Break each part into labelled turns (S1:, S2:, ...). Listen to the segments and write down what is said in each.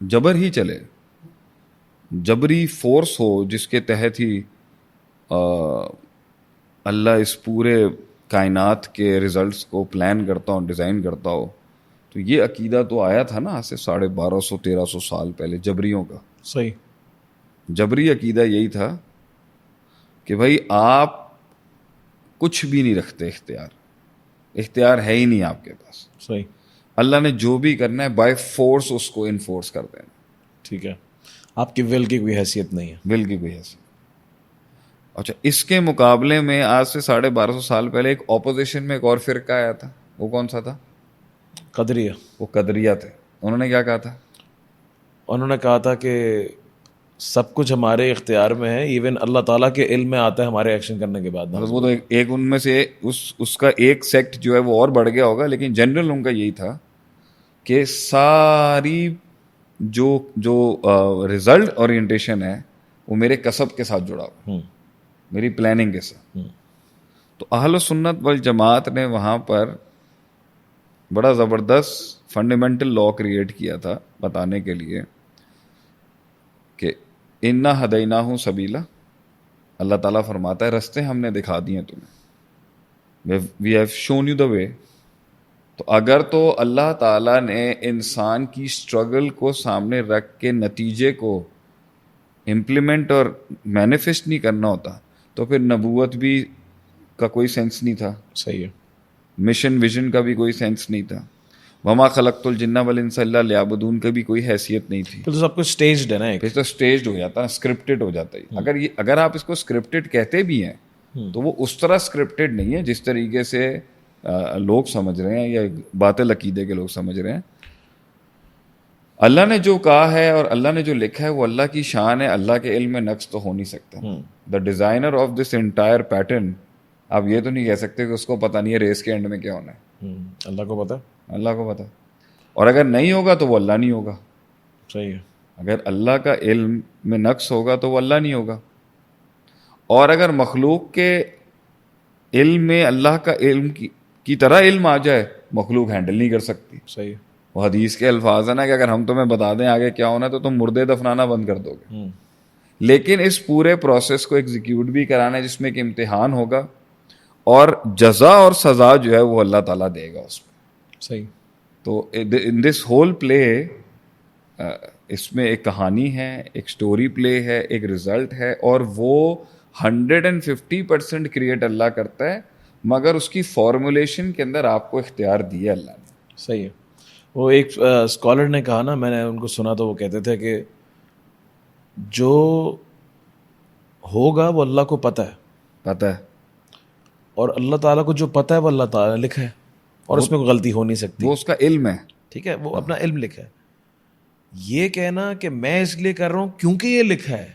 S1: جبر ہی چلے, جبری فورس ہو جس کے تحت ہی اللہ اس پورے کائنات کے ریزلٹس کو پلان کرتا ہو, ڈیزائن کرتا ہو, تو یہ عقیدہ تو آیا تھا نا آج سے 1250-1300 سال پہلے جبریوں کا.
S2: صحیح.
S1: جبری عقیدہ یہی تھا کہ بھائی آپ کچھ بھی نہیں رکھتے, اختیار ہے ہی نہیں آپ کے پاس.
S2: صحیح.
S1: اللہ نے جو بھی کرنا ہے بائی فورس اس کو انفورس کر دینا.
S2: ٹھیک ہے, آپ کی ول کی کوئی حیثیت نہیں ہے.
S1: ول کی کوئی حیثیت. اچھا, اس کے مقابلے میں آج سے 1250 سال پہلے ایک اپوزیشن میں ایک اور فرقہ آیا تھا. وہ کون سا تھا؟
S2: قدریہ.
S1: وہ قدریہ تھے. انہوں نے کیا کہا تھا؟
S2: انہوں نے کہا تھا کہ سب کچھ ہمارے اختیار میں ہے, ایون اللہ تعالیٰ کے علم میں آتا ہے ہمارے ایکشن کرنے کے بعد.
S1: مطلب وہ تو ایک ان میں سے اس کا ایک سیکٹ جو ہے وہ اور بڑھ گیا ہوگا, لیکن جنرل ان کا یہی تھا کہ ساری جو ریزلٹ اورینٹیشن ہے وہ میرے کسب کے ساتھ جڑا ہوا, میری پلاننگ کے ساتھ. تو اہل سنت والجماعت نے وہاں پر بڑا زبردست فنڈامنٹل لا کریٹ کیا تھا بتانے کے لیے کہ انا ہدیناہ سبیلا, اللہ تعالیٰ فرماتا ہے رستے ہم نے دکھا دیے تمہیں, we have shown you the وے. تو اگر تو اللہ تعالیٰ نے انسان کی اسٹرگل کو سامنے رکھ کے نتیجے کو امپلیمنٹ اور مینیفیسٹ نہیں کرنا ہوتا تو پھر نبوت بھی کا کوئی سینس نہیں تھا.
S2: صحیح ہے.
S1: مشن ویژن کا بھی کوئی سینس نہیں تھا. وما خلقت الجن والانس الا لیعبدون کا بھی کوئی حیثیت نہیں تھی.
S2: تو سب کچھ اسٹیجڈ ہے نا,
S1: پھر تو اسٹیجڈ ہو جاتا ہے, اسکرپٹڈ ہو جاتا ہے. اگر آپ اس کو اسکرپٹڈ کہتے بھی ہیں تو وہ اس طرح اسکرپٹڈ نہیں ہے جس طریقے سے لوگ سمجھ رہے ہیں یا باطل عقیدے کے لوگ سمجھ رہے ہیں. اللہ نے جو کہا ہے اور اللہ نے جو لکھا ہے وہ اللہ کی شان ہے, اللہ کے علم میں نقص تو ہو نہیں سکتا. The designer of this entire pattern, آپ یہ تو نہیں کہہ سکتے کہ اس کو پتہ نہیں ہے ریس کے اینڈ میں کیا ہونا ہے.
S2: اللہ کو پتہ,
S1: اللہ کو پتہ. اور اگر نہیں ہوگا تو وہ اللہ نہیں ہوگا.
S2: صحیح ہے.
S1: اگر اللہ کا علم میں نقص ہوگا تو وہ اللہ نہیں ہوگا. اور اگر مخلوق کے علم میں اللہ کا علم کی طرح علم آ جائے, مخلوق ہینڈل نہیں کر سکتی.
S2: صحیح.
S1: وہ حدیث کے الفاظ ہیں نا کہ اگر ہم تمہیں بتا دیں آگے کیا ہونا ہے تو تم مردے دفنانا بند کر دو گے. لیکن اس پورے پروسیس کو ایگزیکیوٹ بھی کرانا ہے جس میں کہ امتحان ہوگا اور جزا اور سزا جو ہے وہ اللہ تعالیٰ دے گا اس میں.
S2: صحیح. تو
S1: ان دس ہول پلے اس میں ایک کہانی ہے, ایک سٹوری پلے ہے, ایک رزلٹ ہے, اور وہ 150% کریٹ اللہ کرتا ہے, مگر اس کی فارمولیشن کے اندر آپ کو اختیار دیا اللہ نے.
S2: صحیح ہے. وہ ایک اسکالر نے کہا نا, میں نے ان کو سنا تو وہ کہتے تھے کہ جو ہوگا وہ اللہ کو پتہ ہے, اور اللہ تعالیٰ کو جو پتہ ہے وہ اللہ تعالیٰ نے لکھا ہے, اور اس میں کوئی غلطی ہو نہیں سکتی.
S1: وہ اس کا علم ہے.
S2: ٹھیک ہے, وہ اپنا علم لکھا ہے. یہ کہنا کہ میں اس لیے کر رہا ہوں کیونکہ یہ لکھا ہے,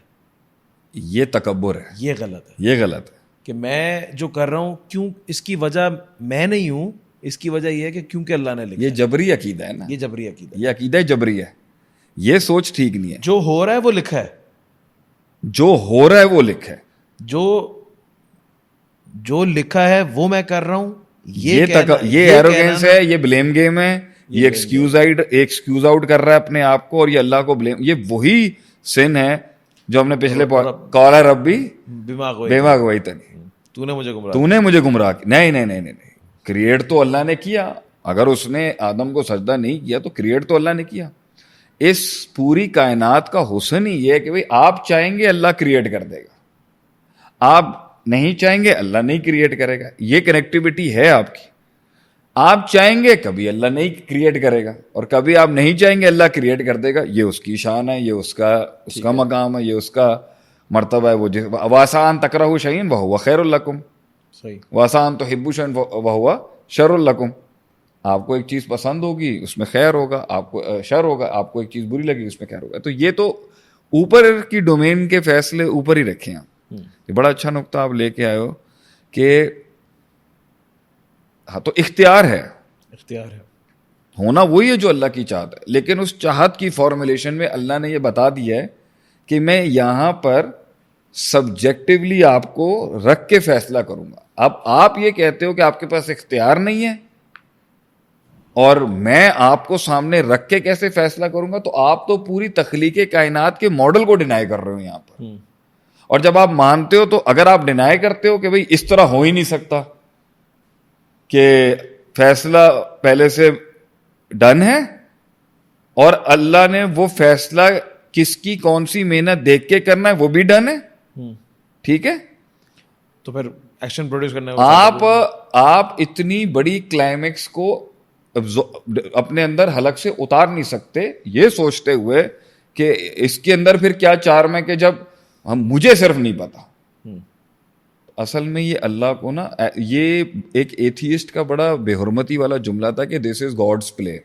S1: یہ تکبر ہے,
S2: یہ غلط ہے.
S1: یہ غلط ہے
S2: کہ میں جو کر رہا ہوں کیوں, اس کی وجہ میں نہیں ہوں, اس کی وجہ یہ ہے کہ کیونکہ اللہ نے لکھا.
S1: یہ جبری عقیدہ ہے نا,
S2: یہ جبری عقیدہ,
S1: یہ عقیدہ جبری ہے. یہ سوچ ٹھیک نہیں ہے.
S2: جو ہو رہا ہے وہ لکھا ہے,
S1: جو ہو رہا ہے وہ لکھا ہے,
S2: جو لکھا ہے وہ میں کر رہا ہوں.
S1: یہ ایروگینس ہے, یہ بلیم گیم ہے, یہ ایکسکیوز آؤٹ کر رہا ہے اپنے آپ کو, اور یہ اللہ کو بلیم. یہ وہی سن ہے جو ہم نے پچھلے کالا ربی بیما گوئی تنی,
S2: تو
S1: نے مجھے گمراہ کیا. نہیں, کریٹ تو اللہ نے کیا. اگر اس نے آدم کو سجدہ نہیں کیا تو کریٹ تو اللہ نے کیا. اس پوری کائنات کا حسن ہی یہ ہے کہ بھئی آپ چاہیں گے اللہ کریٹ کر دے گا, آپ نہیں چاہیں گے اللہ نہیں کریٹ کرے گا. یہ کنیکٹیوٹی ہے آپ کی. آپ چاہیں گے کبھی اللہ نہیں کریٹ کرے گا, اور کبھی آپ نہیں چاہیں گے اللہ کریٹ کر دے گا. یہ اس کی شان ہے, یہ اس کا مقام ہے, یہ اس کا مرتبہ ہے. وہ واسان تکرہوا شیئا وہو خیر لکم, واسان تحبوا شیئا وہو شر لکم. آپ کو ایک چیز پسند ہوگی اس میں خیر ہوگا, آپ کو شر ہوگا. آپ کو ایک چیز بری لگے اس میں خیر ہوگا. تو یہ تو اوپر کی ڈومین کے فیصلے اوپر ہی رکھے ہیں. یہ بڑا اچھا نقطہ آپ لے کے آئے ہو کہ ہاں تو اختیار ہے ہونا وہی ہے جو اللہ کی چاہت ہے, لیکن اس چاہت کی فارمولیشن میں اللہ نے یہ بتا دیا ہے کہ میں یہاں پر سبجیکٹیولی آپ کو رکھ کے فیصلہ کروں گا. اب آپ یہ کہتے ہو کہ آپ کے پاس اختیار نہیں ہے, اور میں آپ کو سامنے رکھ کے کیسے فیصلہ کروں گا؟ تو آپ تو پوری تخلیق کائنات کے ماڈل کو ڈینائی کر رہے ہو یہاں پر. اور جب آپ مانتے ہو تو اگر آپ ڈینائی کرتے ہو کہ بھئی اس طرح ہو ہی نہیں سکتا کہ فیصلہ پہلے سے ڈن ہے اور اللہ نے وہ فیصلہ کس کی کون سی محنت دیکھ کے کرنا ہے وہ بھی ڈن ہے, ٹھیک ہے,
S2: تو پھر ایکشن پروڈیوس کرنا ہے.
S1: آپ اتنی بڑی کلائمیکس کو اپنے اندر حلق سے اتار نہیں سکتے یہ سوچتے ہوئے کہ اس کے اندر پھر کیا چارم ہے کہ جب مجھے صرف نہیں پتا. اصل میں یہ اللہ کو نا, یہ ایک ایتھیسٹ کا بڑا بے حرمتی والا جملہ تھا کہ دس از گاڈز پلے,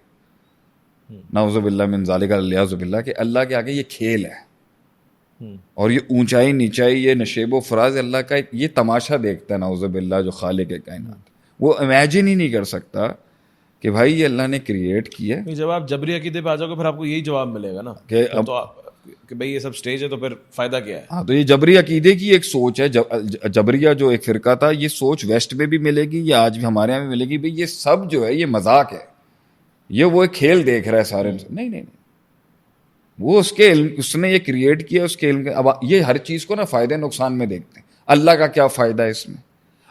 S1: نعوذ باللہ من ذالک الیاذ باللہ, کہ اللہ کے آگے یہ کھیل ہے اور یہ اونچائی نیچائی, یہ نشیب و فراز اللہ کا یہ تماشا دیکھتا ہے نعوذ باللہ جو خالق کائنات. وہ امیجن ہی نہیں کر سکتا کہ بھائی یہ اللہ نے کریٹ کیا ہے.
S2: جب آپ جبری عقیدے پہ آ جاؤ گے پھر آپ کو یہی جواب ملے گا نا کہ بھائی یہ سب سٹیج ہے تو پھر فائدہ کیا ہے.
S1: ہاں, تو یہ جبری عقیدے کی ایک سوچ ہے. جبریہ جو ایک فرقہ تھا, یہ سوچ ویسٹ میں بھی ملے گی, یہ آج بھی ہمارے یہاں بھی ملے گی. بھائی یہ سب جو ہے یہ مذاق ہے, یہ وہ ایک کھیل دیکھ رہا ہے سارے. نہیں, وہ اس کے علم, اس نے یہ کریٹ کیا اس کے علم کے. اب یہ ہر چیز کو نا فائدے نقصان میں دیکھتے ہیں. اللہ کا کیا فائدہ ہے اس میں,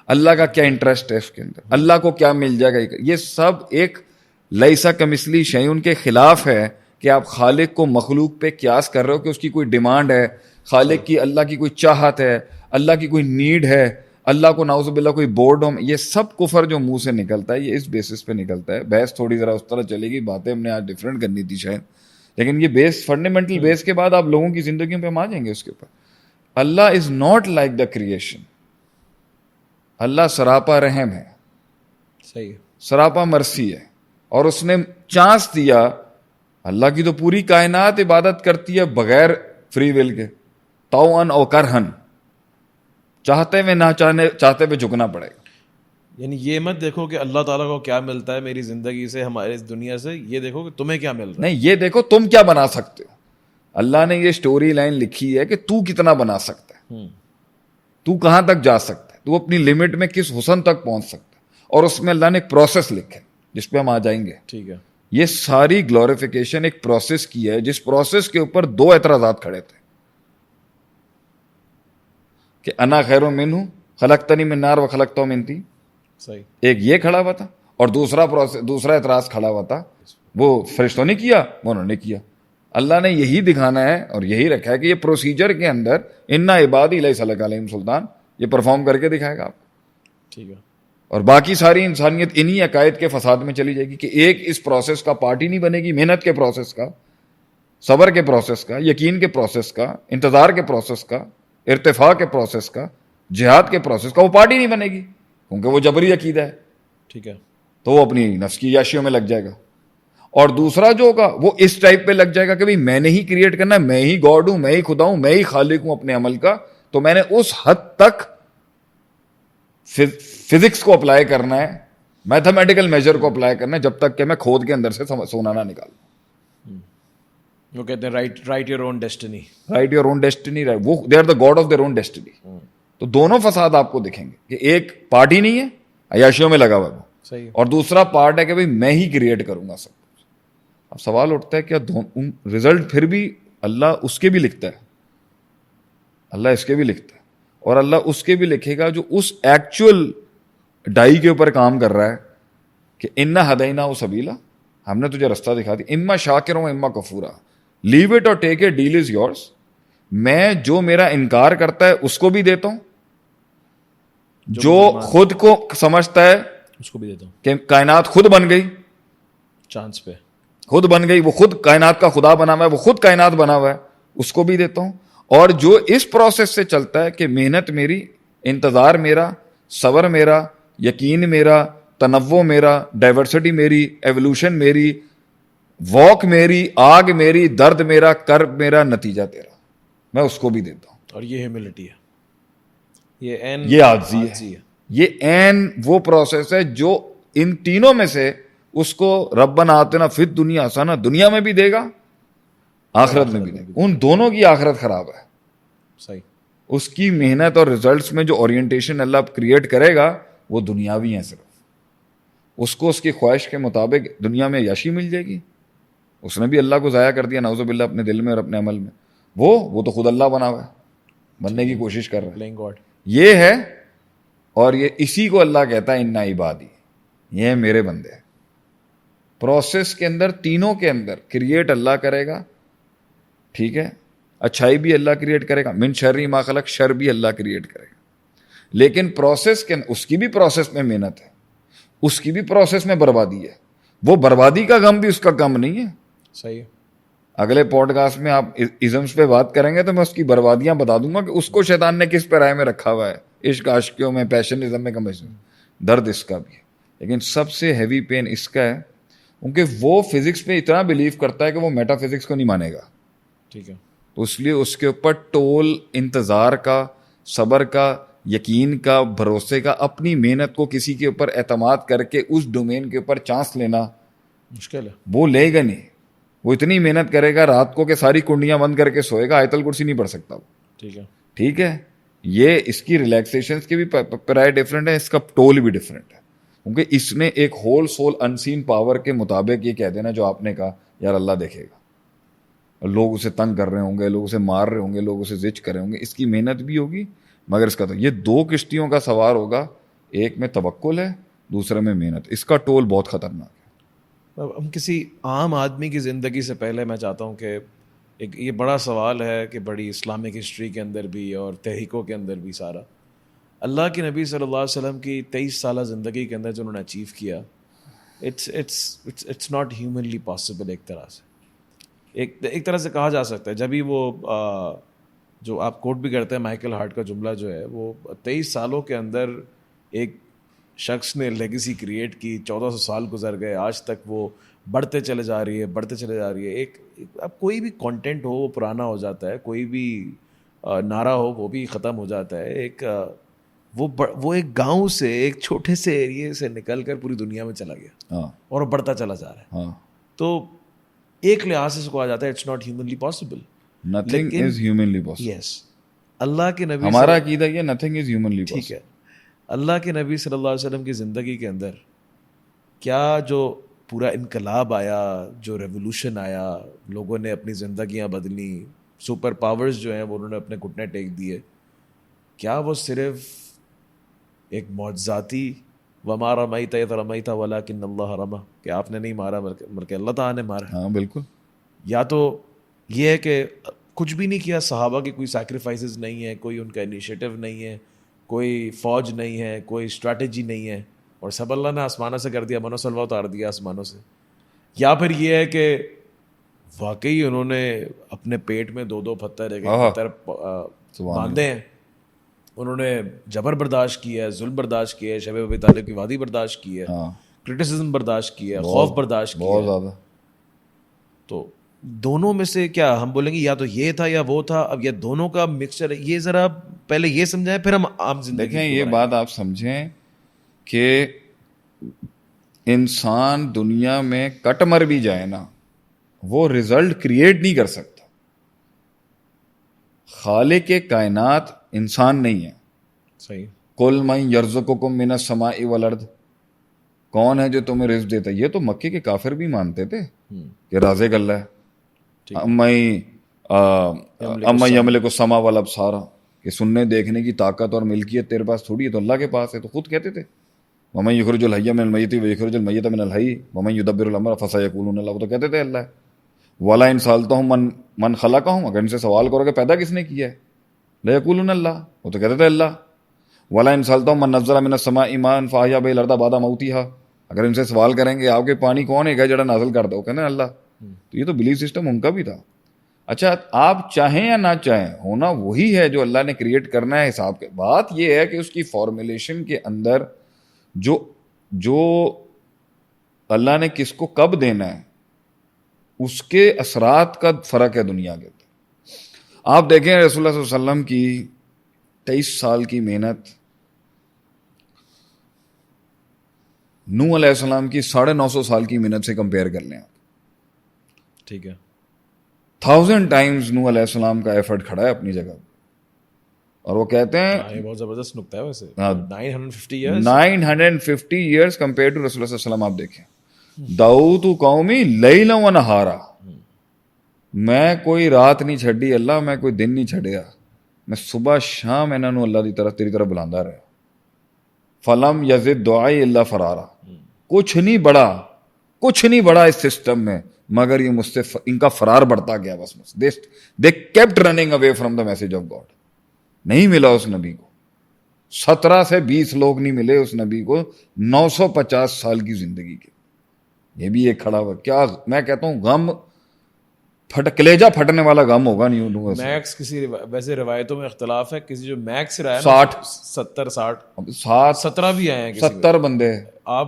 S1: اللہ کا کیا انٹرسٹ ہے اس کے اندر, اللہ کو کیا مل جائے گا. یہ سب ایک لیسا کمثلی شیء کے خلاف ہے کہ آپ خالق کو مخلوق پہ قیاس کر رہے ہو کہ اس کی کوئی ڈیمانڈ ہے, خالق کی اللہ کی کوئی چاہت ہے, اللہ کی کوئی نیڈ ہے, اللہ کو نعوذ باللہ کوئی بورڈم. یہ سب کفر جو منہ سے نکلتا ہے یہ اس بیسس پہ نکلتا ہے. بحث تھوڑی ذرا اس طرح چلے گی, باتیں ہم نے آج ڈفرینٹ کرنی تھی شاید, لیکن یہ بیس فنڈامنٹل بیس کے بعد آپ لوگوں کی زندگیوں پہ ہم آ جائیں گے اس کے اوپر. Allah is not like the creation. Allah سراپا رحم ہے,
S2: صحیح ہے,
S1: سراپا مرسی ہے, اور اس نے چانس دیا. اللہ کی تو پوری کائنات عبادت کرتی ہے بغیر فری ول کے, طوعاً او کرہن, چاہتے ہوئے نہ چاہتے ہوئے جھکنا پڑے گا.
S2: یعنی یہ مت دیکھو کہ اللہ تعالیٰ کو کیا ملتا ہے میری زندگی سے, ہمارے اس دنیا سے, یہ دیکھو کہ تمہیں کیا مل رہا ہے.
S1: نہیں, یہ دیکھو تم کیا بنا سکتے ہو. اللہ نے یہ سٹوری لائن لکھی ہے کہ تو کتنا بنا سکتا ہے, تو کہاں تک جا سکتا ہے, تو اپنی لمٹ میں کس حسن تک پہنچ سکتا ہے. اور اس میں اللہ نے ایک پروسیس لکھا ہے جس پہ ہم آ جائیں گے.
S2: ٹھیک ہے,
S1: یہ ساری گلوریفیکیشن ایک پروسیس کی ہے جس پروسیس کے اوپر دو اعتراضات کھڑے تھے کہ انا خیر منہ خلقتنی من نار و خلقتہ من طین.
S2: صحیح,
S1: ایک یہ کھڑا ہوا تھا اور دوسرا اعتراض کھڑا ہوا تھا وہ فرشتوں نے کیا, وہ انہوں نے کیا. اللہ نے یہی دکھانا ہے اور یہی رکھا ہے کہ یہ پروسیجر کے اندر انا عبادی لیس لک علیہم سلطان, یہ پرفارم کر کے دکھائے گا آپ.
S2: ٹھیک ہے,
S1: اور باقی ساری انسانیت انہی عقائد کے فساد میں چلی جائے گی کہ ایک اس پروسیس کا پارٹ ہی نہیں بنے گی. محنت کے پروسیس کا, صبر کے پروسیس کا, یقین کے پروسیس کا, انتظار کے پروسیس کا, ارتفاع کے پروسیس کا, جہاد کے پروسیس کا, وہ پارٹ ہی نہیں بنے گی کیونکہ وہ جبری عقیدہ ہے.
S2: ٹھیک ہے,
S1: تو وہ اپنی نفس کی عیاشیوں میں لگ جائے گا. اور دوسرا جو ہوگا وہ اس ٹائپ پہ لگ جائے گا کہ بھائی میں نے ہی کریٹ کرنا ہے, میں ہی گاڈ ہوں, میں ہی خدا ہوں, میں ہی خالق ہوں اپنے عمل کا, تو میں نے اس حد تک فزکس کو اپلائی کرنا ہے, میتھمیٹیکل میجر کو اپلائی کرنا ہے جب تک کہ میں کھود کے اندر سے سونا نہ نکالوں.
S2: وہ کہتے ہیں write your own destiny,
S1: write your own destiny, وہ they are the god of their own destiny. تو دونوں فساد آپ کو دکھیں گے کہ ایک پارٹ ہی نہیں ہے, عیاشیوں میں لگا ہوا ہے وہ,
S2: صحیح,
S1: اور دوسرا پارٹ ہے کہ بھائی میں ہی کریٹ کروں گا سب کچھ. اب سوال اٹھتا ہے کیا رزلٹ پھر بھی اللہ اس کے بھی لکھتا ہے, اللہ اس کے بھی لکھتا ہے, اور اللہ اس کے بھی لکھے گا جو اس ایکچوئل ڈائی کے اوپر کام کر رہا ہے کہ انا ہدیناہ سبیلا, ہم نے تجھے رستہ دکھا دی, اما شاکرا و اما کفورا, لیو اٹ اور take it, deal is yours. میں جو میرا انکار کرتا ہے اس کو بھی دیتا ہوں, جو خود کو سمجھتا ہے
S2: اس کو بھی دیتا ہوں
S1: کہ کائنات خود بن گئی,
S2: چانس پہ
S1: خود بن گئی, وہ خود کائنات کا خدا بنا ہوا ہے, وہ خود کائنات بنا ہوا ہے, اس کو بھی دیتا ہوں. اور جو اس پروسیس سے چلتا ہے کہ محنت میری, انتظار میرا, صبر میرا, یقین میرا, تنوع میرا, ڈائیورسٹی میری, ایولیوشن میری, واک میری, آگ میری, درد میرا, کرب میرا, نتیجہ تیرا, میں اس کو بھی دیتا ہوں.
S2: اور یہ ہیوملٹی ہے,
S1: یہ عاجزی ہے, یہ عین وہ پروسیس ہے جو ان تینوں میں سے اس کو ربنا آتنا فی الدنیا حسنہ, دنیا میں بھی دے گا, آخرت میں بھی دے گا. ان دونوں کی آخرت خراب ہے.
S2: صحیح,
S1: اس کی محنت اور ریزلٹس میں جو اورینٹیشن اللہ کریٹ کرے گا وہ دنیاوی ہیں صرف, اس کو اس کی خواہش کے مطابق دنیا میں عیاشی مل جائے گی. اس نے بھی اللہ کو ضائع کر دیا نعوذ باللہ اپنے دل میں اور اپنے عمل میں. وہ تو خود اللہ بنا ہوا ہے, بننے کی کوشش کر رہا ہے.
S2: Playing God.
S1: یہ ہے, اور یہ اسی کو اللہ کہتا ہے انا عبادی, یہ میرے بندے. پروسیس کے اندر تینوں کے اندر کریٹ اللہ کرے گا, ٹھیک ہے, اچھائی بھی اللہ کریٹ کرے گا, من شر ما خلق, شر بھی اللہ کریٹ کرے گا. لیکن پروسیس کے اس کی بھی پروسیس میں محنت ہے, اس کی بھی پروسیس میں بربادی ہے. وہ بربادی کا غم بھی اس کا کم نہیں ہے.
S2: صحیح.
S1: اگلے پوڈ کاسٹ میں آپ ازمس پہ بات کریں گے تو میں اس کی بربادیاں بتا دوں گا کہ اس کو شیطان نے کس پیرائے میں رکھا ہوا ہے, عشق عاشقیوں میں, پیشنزم میں, درد اس کا بھی ہے. لیکن سب سے ہیوی پین اس کا ہے کیونکہ وہ فزکس پہ اتنا بلیو کرتا ہے کہ وہ میٹا فزکس کو نہیں مانے گا.
S2: ٹھیک ہے.
S1: تو اس لیے اس کے اوپر ٹول انتظار کا, صبر کا, یقین کا, بھروسے کا, اپنی محنت کو کسی کے اوپر اعتماد کر کے اس ڈومین کے اوپر چانس لینا
S2: مشکل ہے.
S1: وہ لے گا نہیں. وہ اتنی محنت کرے گا رات کو کہ ساری کنڈیاں بند کر کے سوئے گا, آیت الکرسی نہیں پڑھ سکتا وہ.
S2: ٹھیک ہے.
S1: ٹھیک ہے. یہ اس کی ریلیکسیشنز کے بھی پرائے ڈفرینٹ ہے, اس کا ٹول بھی ڈفرینٹ ہے, کیونکہ اس نے ایک ہول سول انسین پاور کے مطابق یہ کہہ دینا جو آپ نے کہا یار اللہ دیکھے گا, لوگ اسے تنگ کر رہے ہوں گے, لوگ اسے مار رہے ہوں گے, لوگ اسے زج کر رہے ہوں گے, اس کی محنت بھی ہوگی مگر اس کا تو یہ دو کشتیوں کا سوار ہوگا, ایک میں توکل ہے, دوسرے میں محنت. اس کا ٹول بہت خطرناک ہے.
S2: ہم کسی عام آدمی کی زندگی سے پہلے میں چاہتا ہوں کہ ایک یہ بڑا سوال ہے کہ بڑی اسلامک ہسٹری کے اندر بھی اور تحریکوں کے اندر بھی سارا اللہ کے نبی صلی اللہ علیہ وسلم کی 23 سالہ زندگی کے اندر جو انہوں نے اچیو کیا, اٹس ناٹ ہیومنلی پاسبل. ایک طرح سے ایک طرح سے کہا جا سکتا ہے جب ہی وہ جو آپ کوٹ بھی کرتے ہیں مائیکل ہارٹ کا جملہ جو ہے, وہ 23 سالوں کے اندر ایک شخص نے لیگیسی کریٹ کی, 1400 سال گزر گئے, آج تک وہ بڑھتے چلے جا رہی ہے. ایک اب کوئی بھی کانٹینٹ ہو وہ پرانا ہو جاتا ہے, کوئی بھی نعرہ ہو وہ بھی ختم ہو جاتا ہے. وہ ایک گاؤں سے, ایک چھوٹے سے ایریے سے نکل کر پوری دنیا میں چلا گیا اور بڑھتا چلا جا رہا ہے. تو ایک لحاظ سے کہا جاتا ہے it's not humanly possible.
S1: Nothing is humanly possible.
S2: Yes, اللہ کے نبی
S1: ہمارا عقیدہ یہ nothing is humanly possible.
S2: ٹھیک ہے. اللہ کے نبی صلی اللہ علیہ وسلم کی زندگی کے اندر کیا جو پورا انقلاب آیا, جو ریولوشن آیا, لوگوں نے اپنی زندگیاں بدلی, سپر پاورز جو ہیں وہ انہوں نے اپنے گھٹنے ٹیک دیے, کیا وہ صرف ایک معجزاتی وما رمیت اذ رمیت ولکن اللہ رمی, کہ آپ نے نہیں مارا بلکہ اللہ تعالیٰ نے مارا؟
S1: ہاں بالکل.
S2: یا تو یہ ہے کہ کچھ بھی نہیں کیا, صحابہ کی کوئی سیکریفائسز نہیں ہے, کوئی ان کا انیشیٹو نہیں ہے, کوئی فوج نہیں ہے, کوئی اسٹریٹجی نہیں ہے, اور سب اللہ نے آسمانوں سے کر دیا, من و سلوہ اتار دیا آسمانوں سے. یا پھر یہ ہے کہ واقعی انہوں نے اپنے پیٹ میں 2 پتھر, ایک پتھر باندھے ہیں, انہوں نے جبر برداشت کیا ہے, ظلم برداشت کیا ہے, شب ابی طالب کی وادی برداشت کی ہے, کرٹیسزم برداشت کیا ہے, خوف برداشت کیا ہے,
S1: بہت زیادہ.
S2: تو دونوں میں سے کیا ہم بولیں گے یا تو یہ تھا یا وہ تھا؟ اب یہ دونوں کا مکسچر ہے, یہ ذرا پہلے یہ سمجھائیں پھر ہم عام زندگی
S1: دیکھیں. یہ بات آپ سمجھیں کہ انسان دنیا میں کٹ مر بھی جائے نا, وہ رزلٹ کریٹ نہیں کر سکتا. خالق کائنات انسان نہیں ہے.
S2: صحیح.
S1: قل من یرزقکم من السماء والارض, کون ہے جو تمہیں رزق دیتا ہے؟ یہ تو مکے کے کافر بھی مانتے تھے کہ رازق اللہ ہے. اما یملک السماء والابصار, کہ سننے دیکھنے کی طاقت اور ملکیت تیرے پاس تھوڑی ہے, تو اللہ کے پاس ہے. تو خود کہتے تھے ومن یخرج الحی من المیت ویخرج المیت من الحی ومن یدبر الامر فسیقولون اللہ, وہ تو کہتے تھے اللہ ہے. ولا ان سالتہم من خلقہم, اگر ان سے سوال کرو کہ پیدا کس نے کیا ہے, لیقولون اللہ, وہ تو کہتے تھے اللہ. ولا ان سالتہم من نزل من السماء ماء فاحیا به الارض بعد موتها, اگر ان سے سوال کریں گے آپ کے پانی کون ہے جڑا نازل کرتا, وہ کہتے ہیں اللہ. تو یہ تو بلیف سسٹم ان کا بھی تھا. اچھا آپ چاہیں یا نہ چاہیں, ہونا وہی ہے جو اللہ نے کریٹ کرنا ہے حساب کے. بات یہ ہے کہ اس کی فارمولیشن کے اندر جو اللہ نے کس کو کب دینا ہے اس کے اثرات کا فرق ہے دنیا کے اندر. آپ دیکھیں رسول اللہ صلی اللہ علیہ وسلم کی 23 سال کی محنت نوح علیہ السلام کی 950 سال کی محنت سے کمپیئر کر لیں آپ.
S2: ٹھیک ہے.
S1: 1000 ٹائمز نوح علیہ السلام کا ایفرٹ کھڑا ہے اپنی جگہ. اور وہ کہتے ہیں
S2: یہ بہت زبردست نکتہ ہے ویسے.
S1: ہاں.
S2: 950 years
S1: 950 years compared to رسول اللہ صلی اللہ علیہ وسلم. آپ دیکھیں دعوت قومی لیلا و نہارا, میں کوئی رات نہیں چھڈی اللہ, میں کوئی دن نہیں چھڈیا, میں صبح شام انہاں نو اللہ دی طرف تیری طرف بلاندا رہا. فلم یزد دعائی اللہ فرارا, کچھ نہیں بڑا اس سسٹم میں مگر یہ مجھ سے ان کا فرار بڑھتا گیا. بس they kept running away from the message of God. نہیں ملا اس نبی کو, 17 سے 20 لوگ نہیں ملے اس نبی کو 950 سال کی زندگی کے. یہ بھی ایک کھڑا ہوا کیا میں کہتا ہوں غم کلیجہ پھٹنے والا غم ہوگا نہیں.
S2: میکس کسی ویسے روایتوں میں اختلاف ہے, کسی جو میکس رہا ہے 60 17 بھی آئے ہیں,
S1: 70 بندے.
S2: آپ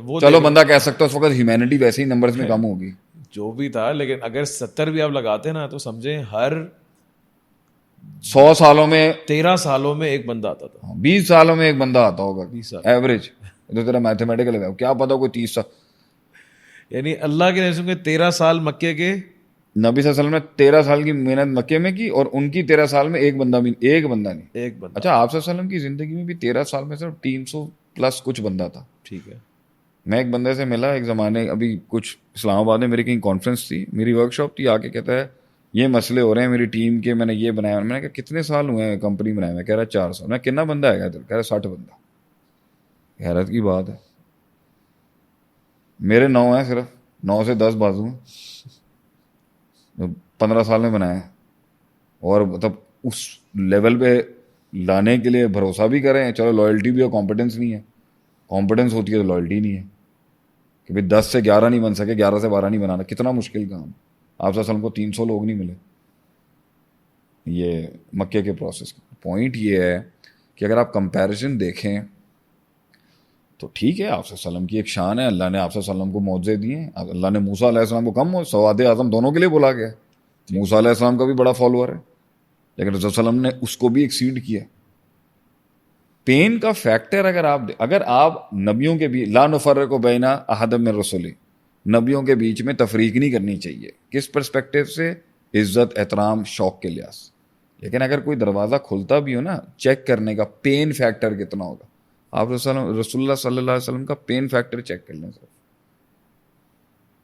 S2: وہ
S1: چلو بندہ کہہ سکتا ہے اس وقت ہیومینٹی ویسے ہی نمبرز میں کم ہوگی
S2: جو بھی تھا, لیکن اگر 70 بھی آپ لگاتے نا تو سمجھیں ہر
S1: 100 سالوں میں
S2: 13 سالوں میں ایک بندہ آتا تھا,
S1: 20 سالوں میں ایک بندہ آتا ہوگا
S2: 20 سال
S1: ایوریج. تو تیرا میتھمیٹیکل ہے کیا پتا کوئی 30 سال,
S2: یعنی اللہ کے نبی کے 13 سال مکے کے,
S1: نبی صلی اللہ علیہ وسلم نے 13 سال کی محنت مکے میں کی اور ان کی 13 سال میں ایک بندہ نہیں. اچھا آپ صلی اللہ علیہ وسلم کی زندگی میں بھی 13 سال میں صرف 300 پلس کچھ بندہ تھا.
S2: ٹھیک ہے.
S1: میں ایک بندے سے ملا ایک زمانے, ابھی کچھ اسلام آباد میں میری کہیں کانفرنس تھی, میری ورک شاپ تھی, آ کے کہتا ہے یہ مسئلے ہو رہے ہیں میری ٹیم کے, میں نے یہ بنایا. میں نے کہا کتنے سال ہوئے ہیں کمپنی بنائے میں؟ کہہ رہا 4 سال. میں کتنا بندہ ہے کہہ رہا 60 بندہ. حیرت کی بات ہے, میرے 9 ہیں, صرف 9 سے 10 بازو ہیں, 15 سال میں بنایا ہے. اور مطلب اس لیول پہ لانے کے لیے بھروسہ بھی کریں, چلو لائلٹی بھی ہے, کمپیٹنس نہیں ہے. کمپیٹنس ہوتی ہے تو لائلٹی نہیں ہے کہ بھائی 10 سے 11 نہیں بن سکے, 11 سے 12 نہیں بنانا, کتنا مشکل کام. آپ صلی اللہ علیہ وسلم کو 300 لوگ نہیں ملے یہ مکے کے پروسیس. پوائنٹ یہ ہے کہ اگر آپ کمپیریزن دیکھیں تو ٹھیک ہے, آپ صلی اللہ علیہ وسلم کی ایک شان ہے, اللہ نے آپ صلی اللہ علیہ وسلم کو معجزے دیے ہیں. اللہ نے موسیٰ علیہ السلام کو کم سواد اعظم دونوں کے لیے بولا گیا. موسیٰ علیہ السلام کا بھی بڑا فالوور ہے, لیکن رسول صلی اللہ علیہ وسلم نے اس کو بھی ایکسیڈ کیا. پین کا فیکٹر اگر آپ نبیوں کے بھی لا نفرق بین احد من رسلی, نبیوں کے بیچ میں تفریق نہیں کرنی چاہیے. کس پرسپیکٹیو سے؟ عزت, احترام, شوق کے لحاظ. لیکن اگر کوئی دروازہ کھلتا بھی ہو نا, چیک کرنے کا پین فیکٹر کتنا ہوگا. آپ رسول اللہ صلی اللہ علیہ وسلم کا پین فیکٹر چیک کر لیں.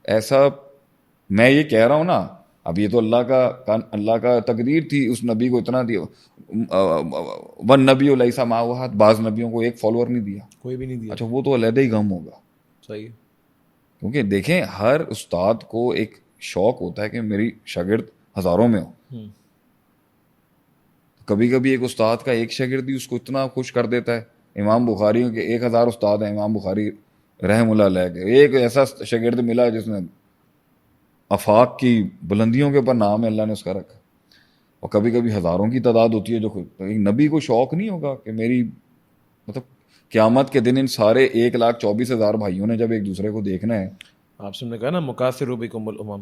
S1: ایسا میں یہ کہہ رہا ہوں نا, اب یہ تو اللہ کا تقدیر تھی, اس نبی کو اتنا دیا. ون نبی لیسا معہ احد, بعض نبیوں کو ایک فالوور نہیں دیا,
S2: کوئی بھی نہیں دیا.
S1: اچھا وہ تو علیحدہ ہی غم ہوگا.
S2: صحیح ہے.
S1: کیونکہ دیکھیں ہر استاد کو ایک شوق ہوتا ہے کہ میری شاگرد ہزاروں میں ہو. کبھی کبھی ایک استاد کا ایک شاگرد ہی اس کو اتنا خوش کر دیتا ہے. امام بخاری کے 1000 استاد ہیں, امام بخاری رحم اللہ علیہ کے ایک ایسا شاگرد ملا جس نے آفاق کی بلندیوں کے اوپر نام ہے اللہ نے اس کا رکھا. اور کبھی کبھی ہزاروں کی تعداد ہوتی ہے جو ایک نبی کو شوق نہیں ہوگا کہ میری مطلب قیامت کے دن ان سارے 1,24,000 بھائیوں نے جب ایک دوسرے کو دیکھنا ہے. آپ
S2: سب نے کہا نا مکاثر بکم الامم,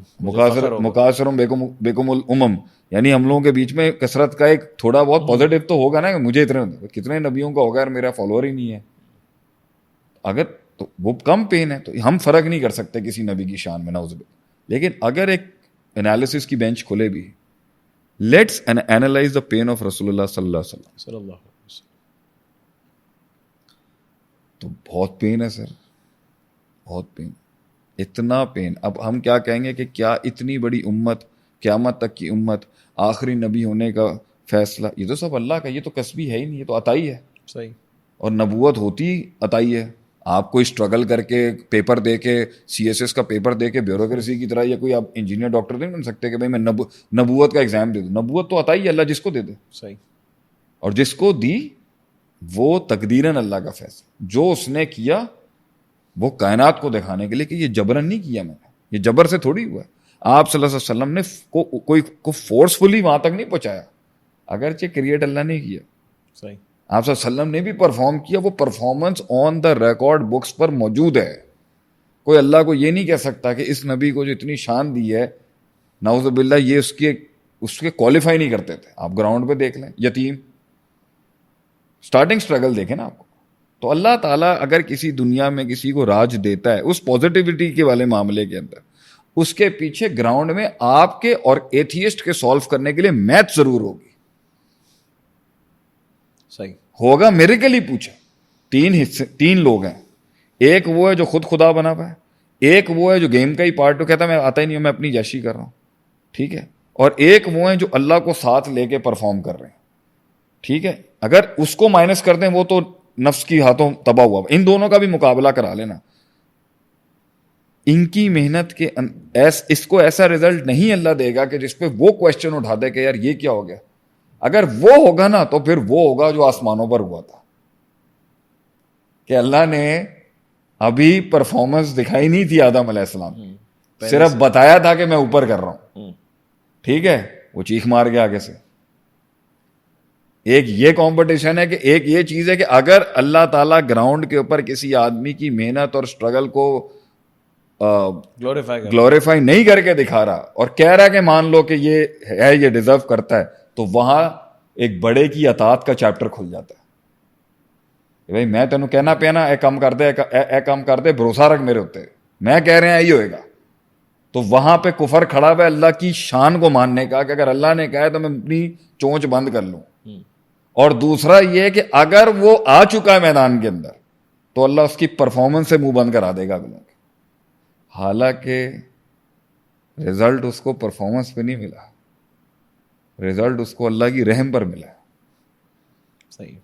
S1: مکاثرم بکم الامم, یعنی ہم لوگوں کے بیچ میں کثرت کا ایک تھوڑا بہت پازیٹیو تو ہوگا نا. مجھے کتنے نبیوں کا ہوگا یار میرا فالوور ہی نہیں ہے, اگر تو وہ کم پین ہے. تو ہم فرق نہیں کر سکتے کسی نبی کی شان میں نعوذ باللہ. لیکن اگر ایک انالیسس کی بینچ کھلے بھی, let's analyse the pain of رسول اللہ صلی اللہ علیہ وسلم. تو بہت پین ہے سر, بہت پین, اتنا پین. اب ہم کیا کہیں گے کہ کیا اتنی بڑی امت, قیامت تک کی امت, آخری نبی ہونے کا فیصلہ, یہ تو سب اللہ کا, یہ تو کسبی ہے ہی نہیں, یہ تو عطائی ہے.
S2: صحیح. اور
S1: نبوت ہوتی عطائی ہے. آپ کوئی اسٹرگل کر کے پیپر دے کے, CSS کا پیپر دے کے بیوروکریسی کی طرح, یا کوئی آپ انجینئر ڈاکٹر نہیں بن سکتے کہ بھائی میں نبوت کا ایگزام دے دوں. نبوت تو عطائی ہے, اللہ جس کو دے دے.
S2: صحیح.
S1: اور جس کو دی وہ تقدیراً اللہ کا فیصلہ, جو اس نے کیا وہ کائنات کو دکھانے کے لیے کہ یہ جبرن نہیں کیا میں نے, یہ جبر سے تھوڑی ہوا ہے. آپ صلی اللہ علیہ وسلم نے کوئی کو فورسفلی وہاں تک نہیں پہنچایا, اگرچہ کریٹ اللہ نے کیا.
S2: صحیح.
S1: آپ صلی اللہ علیہ وسلم نے بھی پرفارم کیا, وہ performance on the record books پر موجود ہے. کوئی اللہ کو یہ نہیں کہہ سکتا کہ اس نبی کو جو اتنی شان دی ہے نعوذ باللہ یہ اس کے کوالیفائی نہیں کرتے تھے. آپ گراؤنڈ پہ دیکھ لیں, یتیم سٹارٹنگ سٹرگل دیکھیں نا آپ کو. تو اللہ تعالیٰ اگر کسی دنیا میں کسی کو راج دیتا ہے اس پازیٹیوٹی کے والے معاملے کے اندر, اس کے پیچھے گراؤنڈ میں آپ کے اور ایتھیسٹ کے سالو کرنے کے لیے میتھ ضرور ہوگی.
S2: صحیح.
S1: ہوگا میریکل ہی پوچھا. تین لوگ ہیں. ایک وہ ہے جو خود خدا بنا ہوا ہے, ایک وہ ہے جو گیم کا ہی پارٹ کہتا ہے میں آتا ہی نہیں ہوں, میں اپنی جیشی کر رہا ہوں, ٹھیک ہے, اور ایک وہ ہیں جو اللہ کو ساتھ لے کے پرفارم کر رہے ہیں, ٹھیک ہے. اگر اس کو مائنس کر دیں وہ تو نفس کی ہاتھوں تباہ ہوا. ان دونوں کا بھی مقابلہ کرا لینا. ان کی محنت کے اس کو ایسا رزلٹ نہیں اللہ دے گا کہ جس پہ وہ کوشچن اٹھا دے کہ یار یہ کیا ہو گیا. اگر وہ ہوگا نا تو پھر وہ ہوگا جو آسمانوں پر ہوا تھا, کہ اللہ نے ابھی پرفارمنس دکھائی نہیں تھی آدم علیہ السلام, صرف بتایا تھا کہ میں اوپر کر رہا ہوں, ٹھیک ہے. وہ چیخ مار گیا آگے سے. ایک یہ کمپٹیشن ہے کہ ایک یہ چیز ہے کہ اگر اللہ تعالیٰ گراؤنڈ کے اوپر کسی آدمی کی محنت اور اسٹرگل کو گلوریفائی نہیں کر کے دکھا رہا اور کہہ رہا ہے کہ مان لو کہ یہ ہے, یہ ڈیزرو کرتا ہے, تو وہاں ایک بڑے کی اطاعت کا چیپٹر کھل جاتا ہے. بھائی میں تینوں کہنا پینا اے کام کر دے بھروسہ رکھ میرے ہوتے, میں کہہ رہے ہیں یہی ہوئے گا. تو وہاں پہ کفر کھڑا ہوا ہے اللہ کی شان کو ماننے کا کہ اگر اللہ نے کہا ہے تو میں اپنی چونچ بند کر لوں. اور دوسرا یہ کہ اگر وہ آ چکا ہے میدان کے اندر تو اللہ اس کی پرفارمنس سے منہ بند کرا دے گا اگلوں کے. حالانکہ رزلٹ اس کو پرفارمنس پہ نہیں ملا, رزلٹ اس کو اللہ کی رحم پر ملا.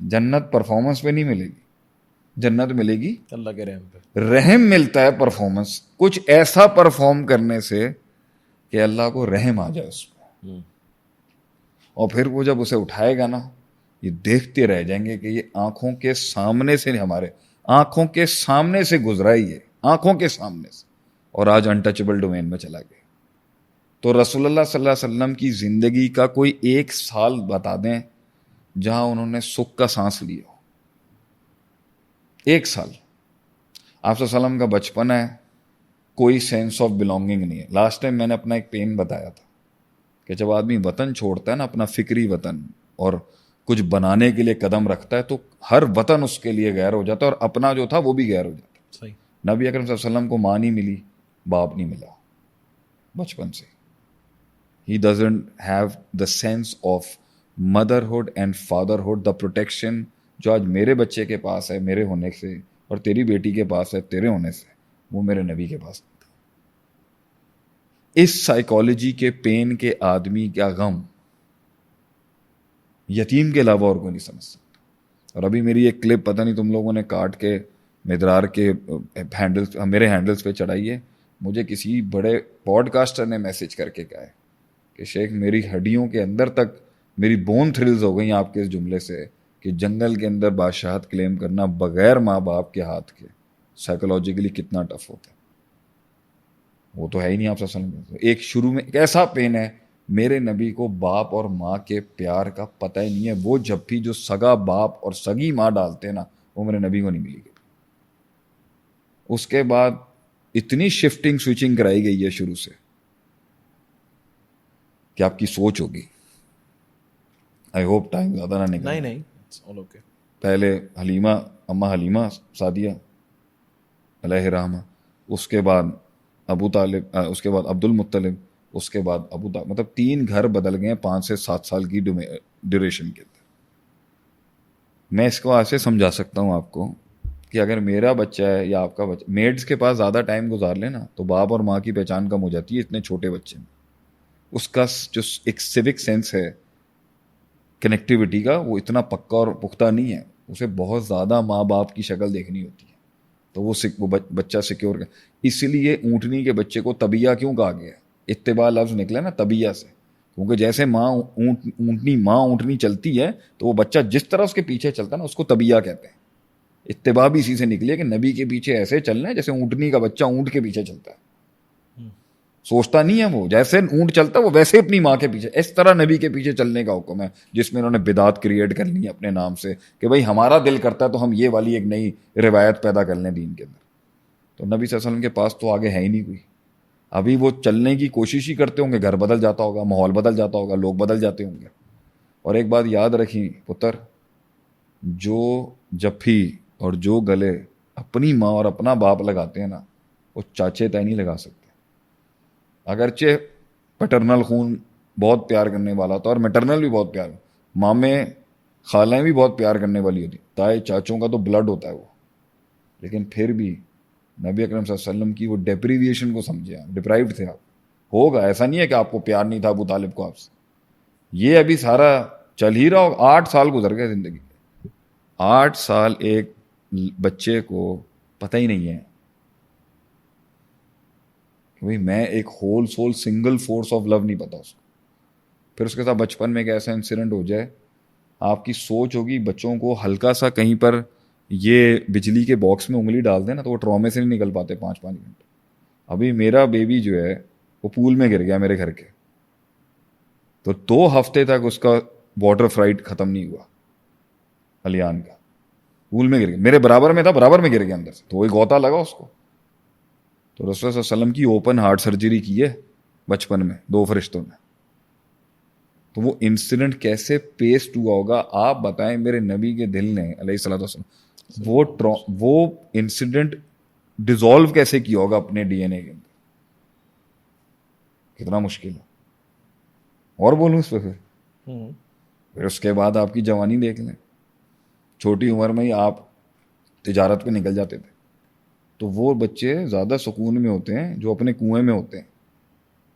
S1: جنت پرفارمنس پہ نہیں ملے گی, جنت ملے گی
S2: اللہ کے رحم پہ.
S1: رحم ملتا ہے پرفارمنس کچھ ایسا پرفارم کرنے سے کہ اللہ کو رحم آ جائے اس پہ. اور پھر وہ جب اسے اٹھائے گا نا, یہ دیکھتے رہ جائیں گے کہ یہ آنکھوں کے سامنے سے, ہمارے آنکھوں کے سامنے سے گزرا ہی ہے, آنکھوں کے سامنے سے, اور آج انٹچبل ڈومین میں چلا گیا. تو رسول اللہ صلی اللہ علیہ وسلم کی زندگی کا کوئی ایک سال بتا دیں جہاں انہوں نے سکھ کا سانس لیا ہو. ایک سال. آپ صلی اللہ علیہ وسلم کا بچپن ہے, کوئی سینس آف بلانگنگ نہیں ہے. لاسٹ ٹائم میں نے اپنا ایک پین بتایا تھا کہ جب آدمی وطن چھوڑتا ہے نا, اپنا فکری وطن, اور کچھ بنانے کے لیے قدم رکھتا ہے, تو ہر وطن اس کے لیے غیر ہو جاتا ہے, اور اپنا جو تھا وہ بھی غیر ہو جاتا ہے.
S2: صحیح.
S1: نبی اکرم صلی اللہ علیہ وسلم کو ماں نہیں ملی, باپ نہیں ملا بچپن سے. He doesn't have the sense of motherhood and fatherhood, the protection جو آج میرے بچے کے پاس ہے میرے ہونے سے, اور تیری بیٹی کے پاس ہے تیرے ہونے سے, وہ میرے نبی کے پاس نہیں تھا. اس سائیکالوجی کے پین کے آدمی کا غم یتیم کے علاوہ اور کوئی نہیں سمجھ سکتا. اور ابھی میری ایک کلپ پتہ نہیں تم لوگوں نے کاٹ کے مدرار کے ہینڈلز, میرے ہینڈلز پہ چڑھائی ہے. مجھے کسی بڑے پوڈ کاسٹر نے میسج کر کے کہا ہے کہ شیخ میری ہڈیوں کے اندر تک میری بون تھرلز ہو گئی آپ کے اس جملے سے کہ جنگل کے اندر بادشاہت کلیم کرنا بغیر ماں باپ کے ہاتھ کے سائیکولوجیکلی کتنا ٹف ہوتا ہے. وہ تو ہے ہی نہیں آپ صلی اللہ علیہ وسلم. ایک شروع میں ایک ایسا پین ہے, میرے نبی کو باپ اور ماں کے پیار کا پتہ ہی نہیں ہے. وہ جب بھی جو سگا باپ اور سگی ماں ڈالتے ہیں نا, وہ میرے نبی کو نہیں ملی گی. اس کے بعد اتنی شفٹنگ سوئچنگ کرائی گئی ہے شروع سے کہ آپ کی سوچ ہوگی. آئی ہوپ ٹائم زیادہ نہ نکلے.
S2: نہیں
S1: پہلے حلیمہ, اماں حلیمہ سعدیہ علیہ رحمہ, اس کے بعد ابو طالب, اس کے بعد عبد المطلب, اس کے بعد ابو طالب. مطلب 3 گھر بدل گئے 5 سے 7 سال کی ڈیوریشن کے اندر. میں اس کو ایسے سمجھا سکتا ہوں آپ کو کہ اگر میرا بچہ ہے یا آپ کا بچہ میڈس کے پاس زیادہ ٹائم گزار لے نا, تو باپ اور ماں کی پہچان کم ہو جاتی ہے اتنے چھوٹے بچے میں. اس کا جو ایک سیوک سینس ہے کنیکٹیوٹی کا, وہ اتنا پکا اور پختہ نہیں ہے. اسے بہت زیادہ ماں باپ کی شکل دیکھنی ہوتی ہے, تو وہ بچہ سیکیور. اسی لیے اونٹنی کے بچے کو طبیعہ کیوں کہا گیا ہے؟ اتباع لفظ نکلا نا طبیعہ سے, کیونکہ جیسے ماں اونٹنی چلتی ہے تو وہ بچہ جس طرح اس کے پیچھے چلتا ہے نا, اس کو طبیعہ کہتے ہیں. اتباع بھی اسی سے نکلی ہے کہ نبی کے پیچھے ایسے چلنا ہے جیسے اونٹنی کا بچہ اونٹ کے پیچھے چلتا ہے. سوچتا نہیں ہے وہ, جیسے اونٹ چلتا ہے وہ ویسے اپنی ماں کے پیچھے. اس طرح نبی کے پیچھے چلنے کا حکم ہے, جس میں انہوں نے بدعت کریٹ کر لی اپنے نام سے کہ بھائی ہمارا دل کرتا ہے تو ہم یہ والی ایک نئی روایت پیدا کر لیں دین کے اندر. تو نبی صلی اللہ علیہ وسلم کے پاس تو آگے ہے ہی نہیں کوئی. ابھی وہ چلنے کی کوشش ہی کرتے ہوں گے, گھر بدل جاتا ہوگا, ماحول بدل جاتا ہوگا, لوگ بدل جاتے ہوں گے. اور ایک بات یاد رکھیں پتر, جو جپھی اور جو گلے اپنی ماں اور اپنا باپ لگاتے ہیں نا, وہ چاچے تائیں نہیں لگا سکتے. اگرچہ پیٹرنل خون بہت پیار کرنے والا تھا اور میٹرنل بھی بہت پیار, مامے خالائیں بھی بہت پیار کرنے والی ہوتی, تائے چاچوں کا تو بلڈ ہوتا ہے وہ, لیکن پھر بھی نبی اکرم صلی اللہ علیہ وسلم کی وہ ڈیپریویشن کو سمجھے, ڈپرائیوڈ تھے آپ. ہوگا, ایسا نہیں ہے کہ آپ کو پیار نہیں تھا ابو طالب کو آپ سے. یہ ابھی سارا چل ہی رہا ہوگا. 8 سال گزر گئے زندگی کے, 8 سال ایک بچے کو پتہ ہی نہیں ہے کہ بھائی میں ایک whole soul single force of love نہیں پتا اس کو. پھر اس کے ساتھ بچپن میں ایک ایسا انسیڈنٹ ہو جائے, آپ کی سوچ ہوگی بچوں کو ہلکا سا کہیں پر یہ بجلی کے باکس میں انگلی ڈال دیں نا تو وہ ٹرامے سے نہیں نکل پاتے 5 گھنٹے. ابھی میرا بیبی جو ہے وہ پول میں گر گیا میرے گھر کے, تو 2 ہفتے تک اس کا واٹر فلائٹ ختم نہیں ہوا. الیان کا پول میں گر گیا, میرے برابر میں تھا, برابر میں گر گیا اندر سے, تو وہی غوطہ لگا اس کو. تو رسول صلی اللہ علیہ وسلم کی اوپن ہارٹ سرجری کی ہے بچپن میں 2 فرشتوں نے. تو وہ انسیڈنٹ کیسے پیسٹ ہوا ہوگا آپ بتائیں. میرے نبی کے دل نے علیہ الصلوۃ والسلام وہ انسیڈنٹ ڈیزالو کیسے کیا ہوگا اپنے ڈی این اے کے اندر. کتنا مشکل ہے. اور بولوں اس پہ پھر اس کے بعد آپ کی جوانی دیکھ لیں, چھوٹی عمر میں ہی آپ تجارت پہ نکل جاتے تھے. تو وہ بچے زیادہ سکون میں ہوتے ہیں جو اپنے کنویں میں ہوتے ہیں.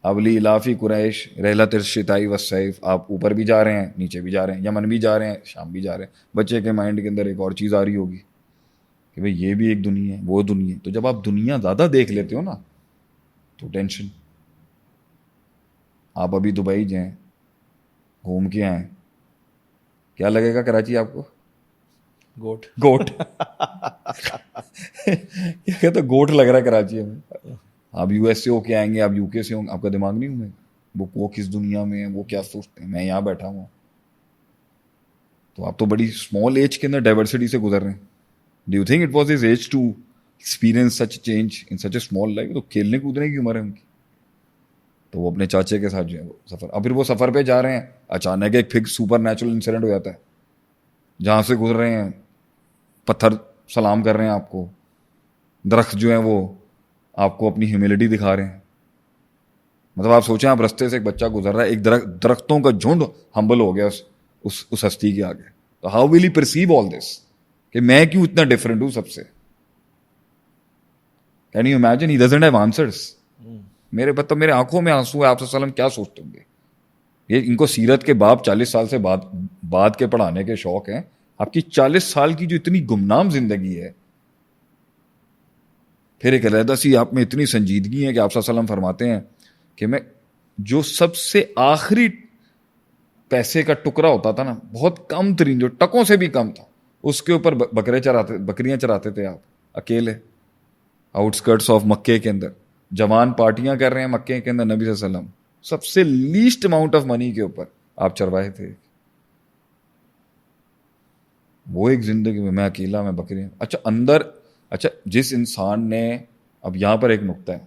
S1: اب لی الافی قریش رحلۃ الشتاء والصیف, آپ اوپر بھی جا رہے ہیں نیچے بھی جا رہے ہیں, یمن بھی جا رہے ہیں شام بھی جا رہے ہیں. بچے کے مائنڈ کے اندر ایک اور چیز آ رہی ہوگی کہ بھئی یہ بھی ایک دنیا ہے, وہ دنیا ہے. تو جب آپ دنیا زیادہ دیکھ لیتے ہو نا تو ٹینشن. آپ ابھی دبئی جائیں, گھوم کے آئیں, کیا لگے گا کراچی آپ کو؟ گوٹ کیا کہتے گوٹ لگ رہا ہے کراچی میں. آپ یو ایس سے ہو کے آئیں گے, آپ یو کے سے ہوں گے, آپ کا دماغ نہیں ہوں گے وہ کس دنیا میں ہے, وہ کیا سوچتے ہیں, میں یہاں بیٹھا ہوں. تو آپ تو بڑی اسمال ایج کے اندر ڈائیورسٹی سے گزر رہے ہیں. Do you think it was his age to experience such change in such a small life? تو کھیلنے کودنے کی عمر ہے ان کی. تو وہ اپنے چاچے کے ساتھ جو ہے وہ سفر, اب پھر وہ سفر پہ جا رہے ہیں, اچانک ایک پھر سپر نیچرل انسیڈنٹ ہو جاتا ہے, جہاں سے گزر رہے ہیں پتھر سلام کر رہے ہیں آپ کو, درخت جو ہیں وہ آپ کو اپنی ہیوملٹی دکھا رہے ہیں. مطلب آپ سوچیں آپ رستے سے ایک بچہ گزر رہا ہے, ایک درختوں کا جھنڈ ہمبل ہو گیا اس ہستی کے آگے. تو ہاؤ ول ہی پرسیو آل دس کہ میں کیوں اتنا ڈفرینٹ ہوں سب سے؟ Can you imagine? He doesn't have answers. میرے مطلب میرے آنکھوں میں آنسو ہے. آپ صلی اللہ علیہ وسلم کیا سوچتے ہوں گے؟ یہ ان کو سیرت کے باب 40 سال سے بعد کے پڑھانے کے شوق ہیں. آپ کی 40 سال کی جو اتنی گمنام زندگی ہے, پھر ایک علیحدہ سی آپ میں اتنی سنجیدگی ہے کہ آپ صلی اللہ علیہ وسلم فرماتے ہیں کہ میں جو سب سے آخری پیسے کا ٹکڑا ہوتا تھا نا, بہت کم ترین, جو ٹکوں سے بھی کم تھا, اس کے اوپر بکریاں چراتے تھے آپ اکیلے آؤٹ اسکرٹس آف مکے کے اندر. جوان پارٹیاں کر رہے ہیں مکے کے اندر, نبی صلی اللہ علیہ وسلم سب سے لیسٹ اماؤنٹ آف منی کے اوپر آپ چروائے تھے. وہ ایک زندگی میں اکیلا, میں بکریاں. اچھا جس انسان نے, اب یہاں پر ایک نقطہ ہے,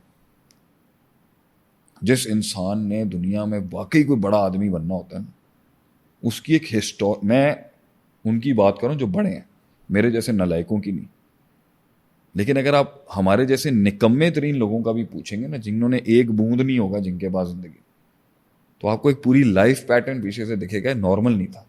S1: جس انسان نے دنیا میں واقعی کوئی بڑا آدمی بننا ہوتا ہے نا, اس کی ایک میں ان کی بات کروں جو بڑے ہیں, میرے جیسے نالائکوں کی نہیں. لیکن اگر آپ ہمارے جیسے نکمے ترین لوگوں کا بھی پوچھیں گے نا, جنہوں نے ایک بوند نہیں ہوگا جن کے پاس زندگی, تو آپ کو ایک پوری لائف پیٹرن پیچھے سے دکھے گا. نارمل نہیں تھا,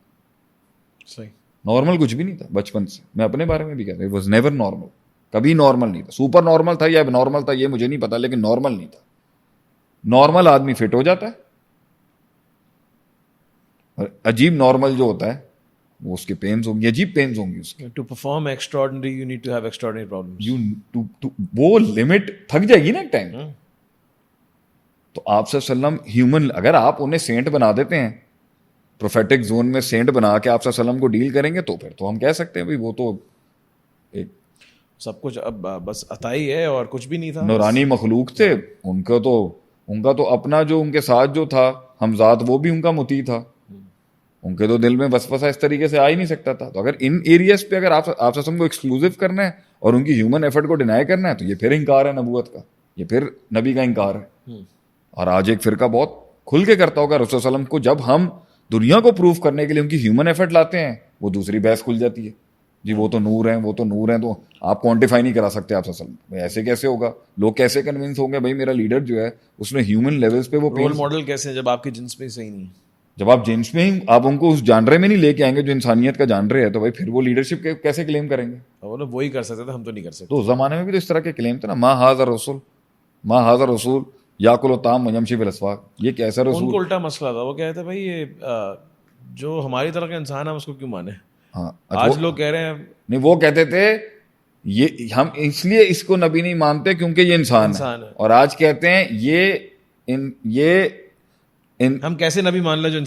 S2: صحیح,
S1: نارمل کچھ بھی نہیں تھا بچپن سے. میں اپنے بارے میں بھی کہتا ہوں, اٹ واز نیور نارمل. کبھی نارمل نہیں تھا. سپر نارمل تھا یا اب نارمل تھا یہ مجھے نہیں پتا, لیکن نارمل نہیں تھا. نارمل آدمی فٹ ہو جاتا ہے, اور عجیب نارمل جو ہوتا ہے وہ اس کے پینز ہوں گی, عجیب پینز ہوں گی اس کے.
S2: to perform extraordinary you need to have extraordinary problems.
S1: وہ لمٹ تھک جائے گی نا ایک ٹائم. تو آپ صلی اللہ علیہ وسلم ہیومن, اگر آپ انہیں سینٹ بنا دیتے ہیں, پروفیٹک زون میں سینٹ بنا کے آپ صلی اللہ علیہ وسلم کو ڈیل کریں گے, تو پھر تو ہم کہہ سکتے ہیں بھائی وہ تو ایک
S2: سب کچھ اب بس عطا ہی ہے اور کچھ بھی نہیں تھا,
S1: نورانی مخلوق تھے. ان کا تو اپنا جو ان کے ساتھ جو تھا ہمزاد, وہ بھی ان کا مطیع تھا. ان کے تو دل میں وسوسہ اس طریقے سے آ ہی نہیں سکتا تھا. تو اگر ان ایریاز پہ اگر آپ سب کو ایکسکلوسیو کرنا ہے اور ان کی ہیومن ایفرٹ کو ڈینائی کرنا ہے, تو یہ پھر انکار ہے نبوت کا, یہ پھر نبی کا انکار ہے. اور آج ایک فرقہ بہت کھل کے کرتا ہوگا رسول صلی اللہ علیہ وسلم کو, جب ہم دنیا کو پروف کرنے کے لیے ان کی ہیومن ایفرٹ لاتے ہیں, وہ دوسری بحث کھل جاتی ہے, جی وہ تو نور ہیں, وہ تو نور ہیں. تو آپ کوانٹیفائی نہیں کرا سکتے آپ صلی اللہ علیہ وسلم, ایسے کیسے ہوگا؟ لوگ کیسے کنونس ہوں گے بھائی میرا لیڈر جو ہے اس نے ہیومن لیولز پہ وہ
S2: رول ماڈل کیسے ہیں جب آپ کی جنس میں صحیح نہیں ہے؟
S1: جب آپ جینس میں ہی آپ ان کو اس جانرے میں نہیں لے کے آئیں گے جو انسانیت کا جانرے ہے، تو بھائی پھر وہ لیڈرشپ کیسے کلیم کریں گے؟
S2: وہ لوگ وہی کر سکتے تھے، ہم تو نہیں کر سکتے.
S1: تو اس زمانے میں بھی تو اس طرح کے کلیم تھے نا، ما ھذا رسول، ما ھذا رسول یاکل الطعام ویمشی فی الاسواق، یہ کیسا
S2: ان
S1: رسول؟
S2: کو الٹا مسئلہ تھا، وہ کہتے بھائی یہ جو ہماری طرح کا انسان ہے اس کو کیوں مانے.
S1: ہاں
S2: آج لوگ کہہ رہے ہیں
S1: نہیں، وہ کہتے تھے یہ ہم اس لیے اس کو نبی نہیں مانتے کیونکہ یہ انسان ہے، اور آج کہتے ہیں یہ
S2: ہم کیسے نبی مان لیں جو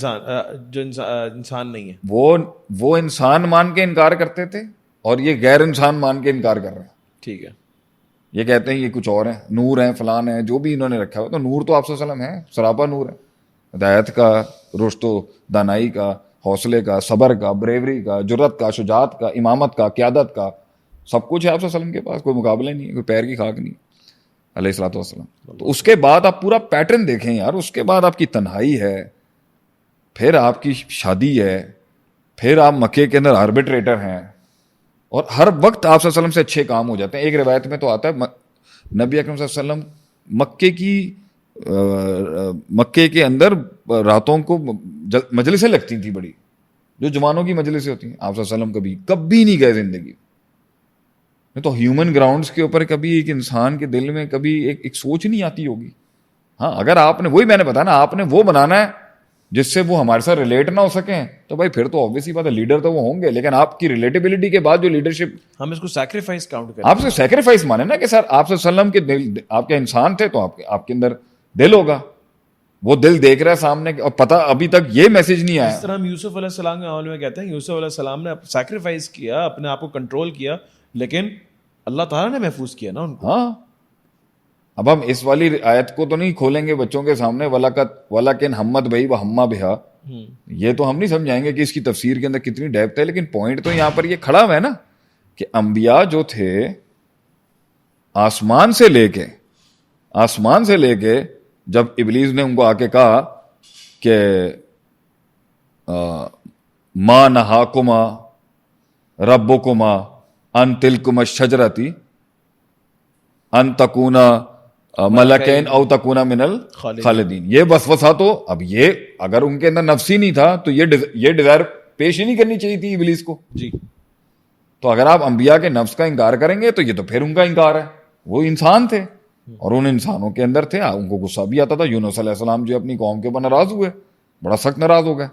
S2: انسان نہیں ہے.
S1: وہ انسان مان کے انکار کرتے تھے اور یہ غیر انسان مان کے انکار کر رہے ہیں.
S2: ٹھیک ہے،
S1: یہ کہتے ہیں یہ کچھ اور ہیں، نور ہیں، فلان ہیں، جو بھی انہوں نے رکھا ہوا. تو نور تو آپ صلی اللہ علیہ وسلم ہے، سراپا نور ہے، ہدایت کا، رشد و دانائی کا، حوصلے کا، صبر کا، بریوری کا، جرت کا، شجاعت کا، امامت کا، قیادت کا، سب کچھ ہے آپ صلی اللہ علیہ وسلم کے پاس. کوئی مقابلہ نہیں ہے، کوئی پیر کی خاک نہیں علیہ الصلوۃ والسلام. تو اس کے بعد آپ پورا پیٹرن دیکھیں یار، اس کے بعد آپ کی تنہائی ہے، پھر آپ کی شادی ہے، پھر آپ مکے کے اندر آربیٹریٹر ہیں، اور ہر وقت آپ صلی اللہ علیہ وسلم سے اچھے کام ہو جاتے ہیں. ایک روایت میں تو آتا ہے نبی اکرم صلی اللہ علیہ وسلم مکے کے اندر راتوں کو مجلسیں لگتی تھیں بڑی، جو جوانوں کی مجلسیں ہوتی ہیں. آپ صلی اللہ علیہ وسلم کبھی نہیں گئے زندگی میں، تو ہیومن گراؤنڈز کے اوپر کبھی ایک انسان کے دل میں کبھی ایک سوچ نہیں آتی ہوگی. ہاں اگر آپ نے، وہی میں نے بتایا نا، آپ نے وہ بنانا ہے جس سے وہ ہمارے ساتھ ریلیٹ نہ ہو سکیں، تو بھائی پھر تو آبویسلی بات ہے لیڈر تو وہ ہوں گے، لیکن آپ کی ریلیٹیبلٹی کے بعد جو لیڈرشپ،
S2: ہم اس کو سیکریفائس کاؤنٹ کریں.
S1: آپ سے سیکریفائس مانے نا کہ سر آپ صلی اللہ علیہ وسلم کے دل، آپ کے انسان تھے تو آپ کے اندر دل ہوگا، وہ دل دیکھ رہا ہے سامنے، اور پتہ ابھی تک یہ میسج نہیں آیا.
S2: اس طرح ہم یوسف علیہ السلام کے معاملے میں کہتے ہیں یوسف علیہ السلام نے سیکریفائس کیا، اپنے آپ کو کنٹرول کیا، لیکن اللہ تعالیٰ نے محفوظ کیا نا ان کو.
S1: ہاں اب ہم اس والی آیت کو تو نہیں کھولیں گے بچوں کے سامنے، وَلَكِنْ حَمَّتْ بِهِ وَهَمَّ بِهَا، یہ تو ہم نہیں سمجھائیں گے کہ اس کی تفسیر کے اندر کتنی ڈیپتھ ہے، لیکن پوائنٹ تو یہاں پر یہ کھڑا ہوا ہے نا کہ انبیاء جو تھے آسمان سے لے کے جب ابلیس نے ان کو آ کے کہا کہ ما نہاکما ربکما ان تلکما الشجرۃ ان تکونا ملکین او تکونا من الخالدین، یہ وسوسہ تو اب یہ اگر ان کے اندر نفسی نہیں تھا تو یہ ڈیزائر پیش ہی نہیں کرنی چاہیے تھی ابلیس کو.
S2: جی،
S1: تو اگر آپ انبیاء کے نفس کا انکار کریں گے تو یہ تو پھر ان کا انکار ہے. وہ انسان تھے اور ان انسانوں کے اندر تھے، ان کو غصہ بھی آتا تھا. یونس علیہ السلام جو اپنی قوم کے اوپر ناراض ہوئے، بڑا سخت ناراض ہو گئے.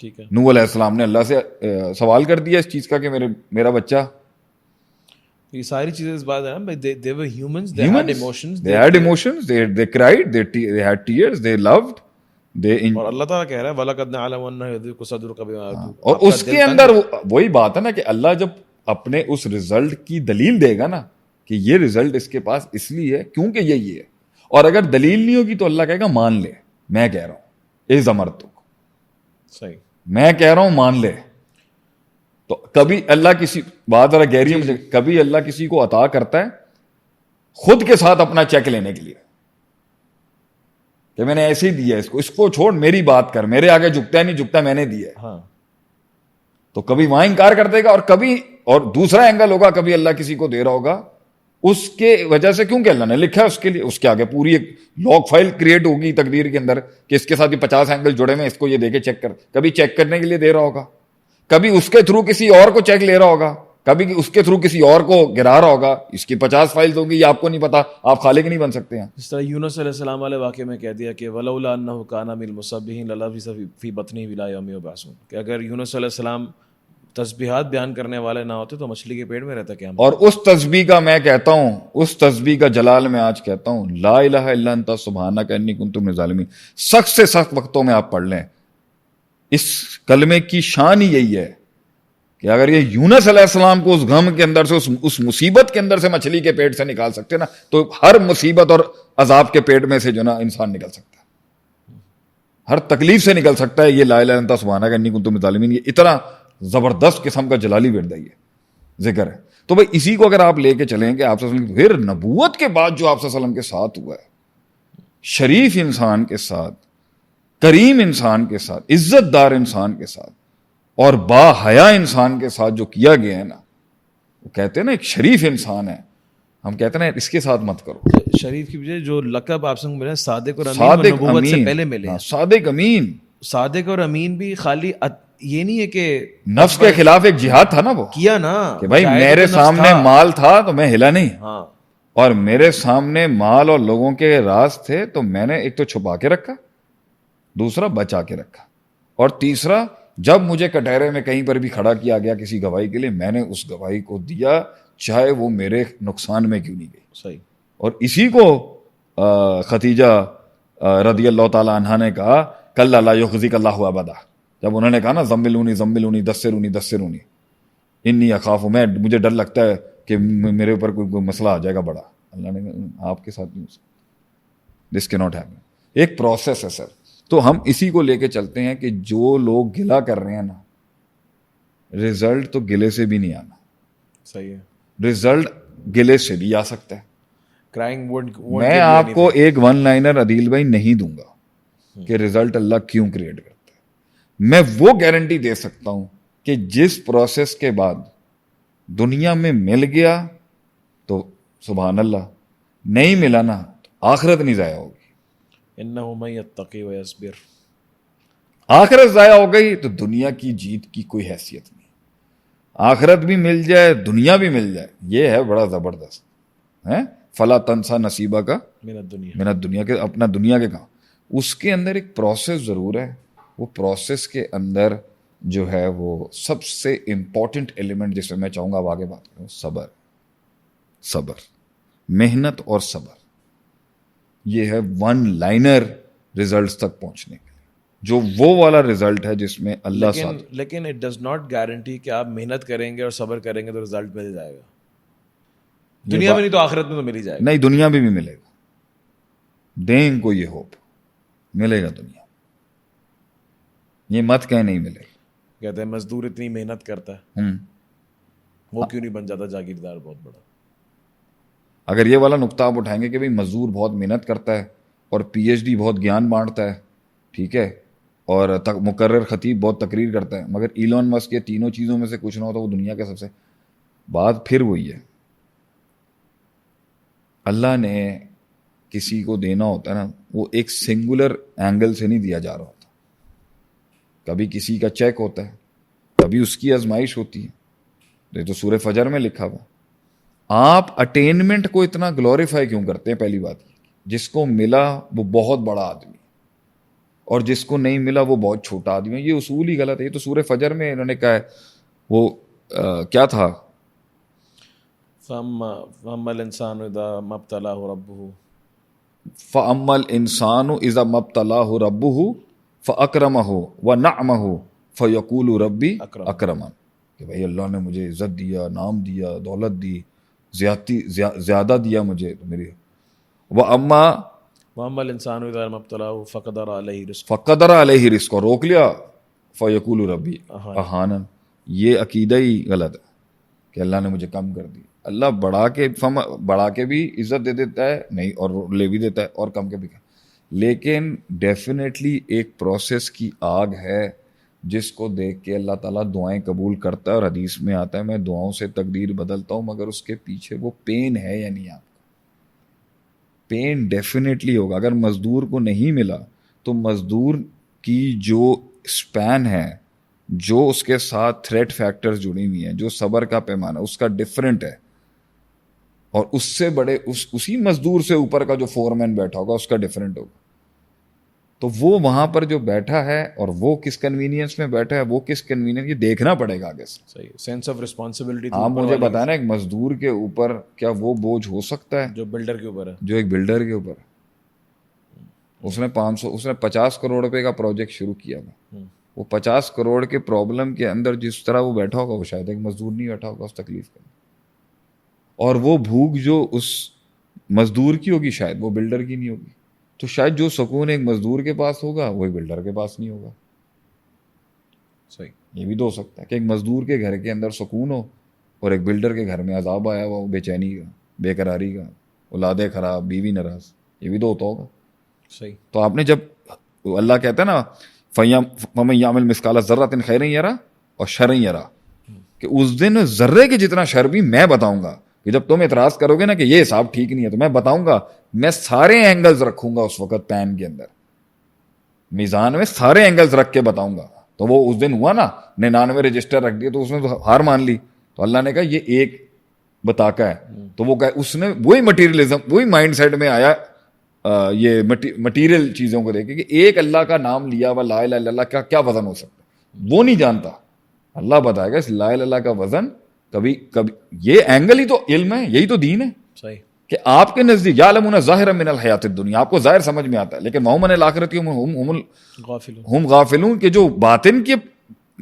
S2: ٹھیک ہے،
S1: نوح علیہ السلام نے اللہ سے سوال کر دیا اس چیز کا کہ میرا بچہ.
S2: یہ ساری چیزیں اس بات ہے نا، they were humans, they had emotions,
S1: they cried, they had tears, they loved,
S2: اور اللہ تعالیٰ کہہ رہا ہے وَلَقَدْ نَعْلَمُ أَنَّهُ يَضِيقُ صَدْرُكَ بِمَا يَدْعُونَ،
S1: اور اس کے اندر وہی بات ہے نا کہ اللہ جب اپنے اس رزلٹ کی دلیل دے گا نا کہ یہ رزلٹ اس کے پاس اس لیے ہے کیونکہ یہ ہے، اور اگر دلیل نہیں ہوگی تو اللہ کہے گا مان لے، میں کہہ رہا ہوں اِذْ أَمَرْتُكَ،
S2: صحیح،
S1: میں کہہ رہا ہوں مان لے. تو کبھی اللہ کسی بات ذرا گہری ہے، کبھی اللہ کسی کو عطا کرتا ہے خود کے ساتھ اپنا چیک لینے کے لیے کہ میں نے ایسے ہی دیا اس کو چھوڑ، میری بات کر، میرے آگے جھکتا ہے نہیں جھکتا، میں نے دیا ہے.
S2: ہاں،
S1: تو کبھی وہاں انکار کر دے گا، اور دوسرا اینگل ہوگا کبھی اللہ کسی کو دے رہا ہوگا اس کے وجہ سے، کیونکہ اللہ نے لکھا ہے اس کے لیے، اس کے آگے پوری ایک لاگ فائل کریٹ ہوگی تقدیر کے اندر کہ اس کے ساتھ یہ 50 اینگل جڑے ہوئے، اس کو یہ دے کے چیک کر، کبھی چیک کرنے کے لیے دے رہا ہوگا، کبھی اس کے تھرو کسی اور کو چیک لے رہا ہوگا، کبھی اس کے تھرو کسی اور کو گرا رہا ہوگا. اس کی 50 فائلز ہوگی، یہ آپ کو نہیں پتا، آپ خالق نہیں بن سکتے ہیں.
S2: جس طرح یونس علیہ السلام والے واقعے میں کہہ دیا کہ وَلَوْلَا أَنَّهُ كَانَ مِنَ الْمُسَبِّحِينَ لَلَبِثَ فِي بَطْنِهِ إِلَىٰ يَوْمِ يُبْعَثُونَ، کہ اگر یونس علیہ السلام تسبیحات بیان کرنے والے نہ ہوتے تو مچھلی کے پیٹ میں رہتا کیا.
S1: اور اس تسبیح کا میں کہتا ہوں، اس تسبیح کا جلال میں آج کہتا ہوں، لا الہ الا انت سبحانک انی کنت من الظالمین، سخت سے سخت وقتوں میں آپ پڑھ لیں. اس کلمے کی شان ہی یہی ہے کہ اگر یہ یونس علیہ السلام کو اس غم کے اندر سے، اس مصیبت کے اندر سے مچھلی کے پیٹ سے نکال سکتے نا، تو ہر مصیبت اور عذاب کے پیٹ میں سے جو نا انسان نکل سکتا ہے، ہر تکلیف سے نکل سکتا ہے. یہ لا الہ الا انت سبحانک انی کنت من الظالمین، یہ اتنا زبردست قسم کا جلالی ورد ہے، یہ ذکر ہے. تو بھائی اسی کو اگر آپ لے کے چلیں کہ آپ صلی اللہ علیہ وسلم پھر نبوت کے بعد جو آپ صلی اللہ علیہ وسلم کے ساتھ ہوا ہے، شریف انسان کے ساتھ، کریم انسان کے ساتھ، عزت دار انسان کے ساتھ اور با حیا انسان کے ساتھ جو کیا گیا ہے نا، وہ کہتے ہیں نا ایک شریف انسان ہے، ہم کہتے ہیں نا اس کے ساتھ مت کرو.
S2: شریف کی وجہ جو لقب آپ سے ملا صادق اور
S1: صادق
S2: نبوت سے
S1: امین،
S2: پہلے ملے،
S1: صادق امین،
S2: صادق اور امین بھی خالی یہ نہیں ہے کہ
S1: نفس کے خلاف ایک جہاد تھا نا وہ,
S2: کیا نا
S1: کہ بھائی میرے سامنے مال تھا تو میں ہلا نہیں,
S2: ہاں,
S1: اور میرے سامنے مال اور لوگوں کے راز تھے تو میں نے ایک تو چھپا کے رکھا, دوسرا بچا کے رکھا, اور تیسرا جب مجھے کٹہرے میں کہیں پر بھی کھڑا کیا گیا کسی گواہی کے لیے, میں نے اس گواہی کو دیا چاہے وہ میرے نقصان میں کیوں نہیں گئی.
S2: صحیح.
S1: اور اسی کو خدیجہ رضی اللہ تعالیٰ عنہا نے کہا کل لا یخزیک اللہ ابدا, جب انہوں نے کہا نا زملونی دسرونی انی اخاف, مجھے ڈر لگتا ہے کہ میرے اوپر کوئی مسئلہ آ جائے گا بڑا. اللہ نے کہا آپ کے ساتھ نہیں ہو سکتا, دس کی ناٹ ہیپن. ایک پروسیس ہے سر. تو ہم اسی کو لے کے چلتے ہیں کہ جو لوگ گلا کر رہے ہیں نا, رزلٹ تو گلے سے بھی نہیں آنا.
S2: صحیح ہے.
S1: رزلٹ گلے سے بھی آ سکتا ہے.
S2: کرائنگ
S1: میں آپ کو ایک ون لائنر عدیل بھائی نہیں دوں گا کہ رزلٹ اللہ کیوں کریٹ کرتا ہے. میں وہ گارنٹی دے سکتا ہوں کہ جس پروسیس کے بعد دنیا میں مل گیا تو سبحان اللہ, نہیں ملا نا تو آخرت نہیں ضائع ہوگی.
S2: انہ من یتقی ویصبر,
S1: آخرت ضائع ہو گئی تو دنیا کی جیت کی کوئی حیثیت نہیں. آخرت بھی مل جائے دنیا بھی مل جائے, یہ ہے بڑا زبردست ہے. فلا تنسا نصیبہ کا من الدنیا کے, اپنا دنیا کے کام. اس کے اندر ایک پروسیس ضرور ہے. وہ پروسیس کے اندر جو ہے وہ سب سے امپورٹنٹ ایلیمنٹ جس میں میں چاہوں گا اب آگے بات کروں, صبر, محنت اور صبر. یہ ہے ون لائنر ریزلٹس تک پہنچنے کے لیے, جو وہ والا ریزلٹ ہے جس میں اللہ ساتھ.
S2: لیکن اٹ ڈز ناٹ گارنٹی کہ آپ محنت کریں گے اور صبر کریں گے تو ریزلٹ مل جائے گا. دنیا میں نہیں تو آخرت میں تو مل ہی جائے گا.
S1: نہیں, دنیا میں بھی ملے گا. دیں ان کو یہ ہوپ, ملے گا دنیا, یہ مت کہیں نہیں ملے گا.
S2: کہتے ہیں مزدور اتنی محنت کرتا ہے وہ کیوں نہیں بن جاتا جاگیردار بہت بڑا.
S1: اگر یہ والا نقطہ آپ اٹھائیں گے کہ بھئی مزدور بہت محنت کرتا ہے اور پی ایچ ڈی بہت گیان بانٹتا ہے, ٹھیک ہے, اور مقرر خطیب بہت تقریر کرتا ہے, مگر ایلون مسک کے تینوں چیزوں میں سے کچھ نہ ہو تو وہ دنیا کے سب سے, بات پھر وہی ہے. اللہ نے کسی کو دینا ہوتا ہے نا, وہ ایک سنگولر اینگل سے نہیں دیا جا رہا ہوتا. کبھی کسی کا چیک ہوتا ہے, کبھی اس کی آزمائش ہوتی ہے. یہ تو سورہ فجر میں لکھا ہوا. آپ اٹینمنٹ کو اتنا گلوریفائی کیوں کرتے ہیں؟ پہلی بات, جس کو ملا وہ بہت بڑا آدمی اور جس کو نہیں ملا وہ بہت چھوٹا آدمی. یہ اصول ہی غلط ہے. یہ تو سورہ فجر میں انہوں نے کہا ہے, وہ کیا تھا,
S2: فَأَمَّا الْإِنسَانُ إِذَا مَا ابْتَلَاهُ رَبُّهُ
S1: فَأَمَّا الْإِنسَانُ إِذَا مَا ابْتَلَاهُ رَبُّهُ فَأَكْرَمَهُ وَنَعَمَهُ فَيَقُولُ رَبِّي أَكْرَمَنِ. کہ بھائی اللہ نے مجھے عزت دیا, نام دیا, دولت دی, زیادہ دیا مجھے تو میری.
S2: وَأَمَّا الْإِنسَانُ إِذَا مَا ابْتَلَاهُ فَقَدَرَ
S1: عَلَيْهِ رِزْقَهُ, روک لیا فَيَقُولُ رَبِّي أَهَانَنِ. یہ عقیدہ ہی غلط ہے کہ اللہ نے مجھے کم کر دی. اللہ بڑھا کے بھی عزت دے دیتا ہے, نہیں, اور لے بھی دیتا ہے, اور کم کے بھی. لیکن ڈیفینیٹلی ایک پروسیس کی آگ ہے جس کو دیکھ کے اللہ تعالیٰ دعائیں قبول کرتا ہے, اور حدیث میں آتا ہے میں دعاؤں سے تقدیر بدلتا ہوں, مگر اس کے پیچھے وہ پین ہے یا نہیں. آپ کو پین ڈیفینیٹلی ہوگا. اگر مزدور کو نہیں ملا تو مزدور کی جو اسپین ہے, جو اس کے ساتھ تھریٹ فیکٹرز جڑی ہوئی ہیں, جو صبر کا پیمانہ اس کا ڈفرینٹ ہے, اور اس سے بڑے اسی مزدور سے اوپر کا جو فور مین بیٹھا ہوگا اس کا ڈفرینٹ ہوگا. تو وہ وہاں پر جو بیٹھا ہے اور وہ کس کنوینئنس میں بیٹھا ہے, وہ کس کنوینئنس, یہ دیکھنا پڑے گا آگے سے.
S2: صحیح, سینس آف رسپانسبلٹی.
S1: آپ مجھے بتانا ایک مزدور کے اوپر کیا وہ بوجھ ہو سکتا ہے
S2: جو بلڈر کے اوپر ہے,
S1: جو ایک بلڈر کے اوپر. اس نے 50 کروڑ روپے کا پروجیکٹ شروع کیا تھا. وہ 50 کروڑ کے پرابلم کے اندر جس طرح وہ بیٹھا ہوگا وہ شاید ایک مزدور نہیں بیٹھا ہوگا اس تکلیف کے. اور وہ بھوک جو اس مزدور کی ہوگی شاید وہ بلڈر کی نہیں ہوگی. تو شاید جو سکون ایک مزدور کے پاس ہوگا وہ ایک بلڈر کے پاس نہیں ہوگا.
S2: صحیح,
S1: یہ بھی تو ہو سکتا ہے کہ ایک مزدور کے گھر کے اندر سکون ہو اور ایک بلڈر کے گھر میں عذاب آیا ہوا, بے چینی کا, بے قراری کا, اولادیں خراب, بیوی ناراض, یہ بھی تو ہوتا ہوگا.
S2: صحیح.
S1: تو آپ نے جب اللہ کہتا ہے نا فَمَن يَعْمَلْ مِثْقَالَ ذَرَّةٍ خَيْرًا يَرَهُ اور شَرًّا يَرَهُ, کہ اس دن ذرے کے جتنا شر بھی میں بتاؤں گا. کہ جب تم اعتراض کرو گے نا کہ یہ حساب ٹھیک نہیں ہے تو میں بتاؤں گا, میں سارے اینگلز رکھوں گا اس وقت پین کے اندر. میزان میں سارے اینگلز رکھ کے بتاؤں گا. تو وہ اس دن ہوا نا 99 رجسٹر رکھ دیے, تو اس نے تو ہار مان لی. تو اللہ نے کہا یہ ایک بتاکا ہے. تو وہ اس نے وہی مٹیریلزم, وہی مائنڈ سیٹ میں آیا یہ مٹیریل چیزوں کو دیکھے کہ ایک اللہ کا نام لیا ہوا لا الہ الا اللہ کا کیا وزن ہو سکتا ہے, وہ نہیں جانتا. اللہ بتائے گا اس لا الہ الا اللہ کا وزن. کبھی یہ اینگل ہی تو علم ہے, یہی تو دین ہے.
S2: صحیح
S1: کہ آپ کے نزدیک یعلمون ظاہرا من الحیات الدنیا, آپ کو ظاہر سمجھ میں آتا ہے, لیکن وہم عن الآخرۃ ہم غافلون, کہ جو باطن کے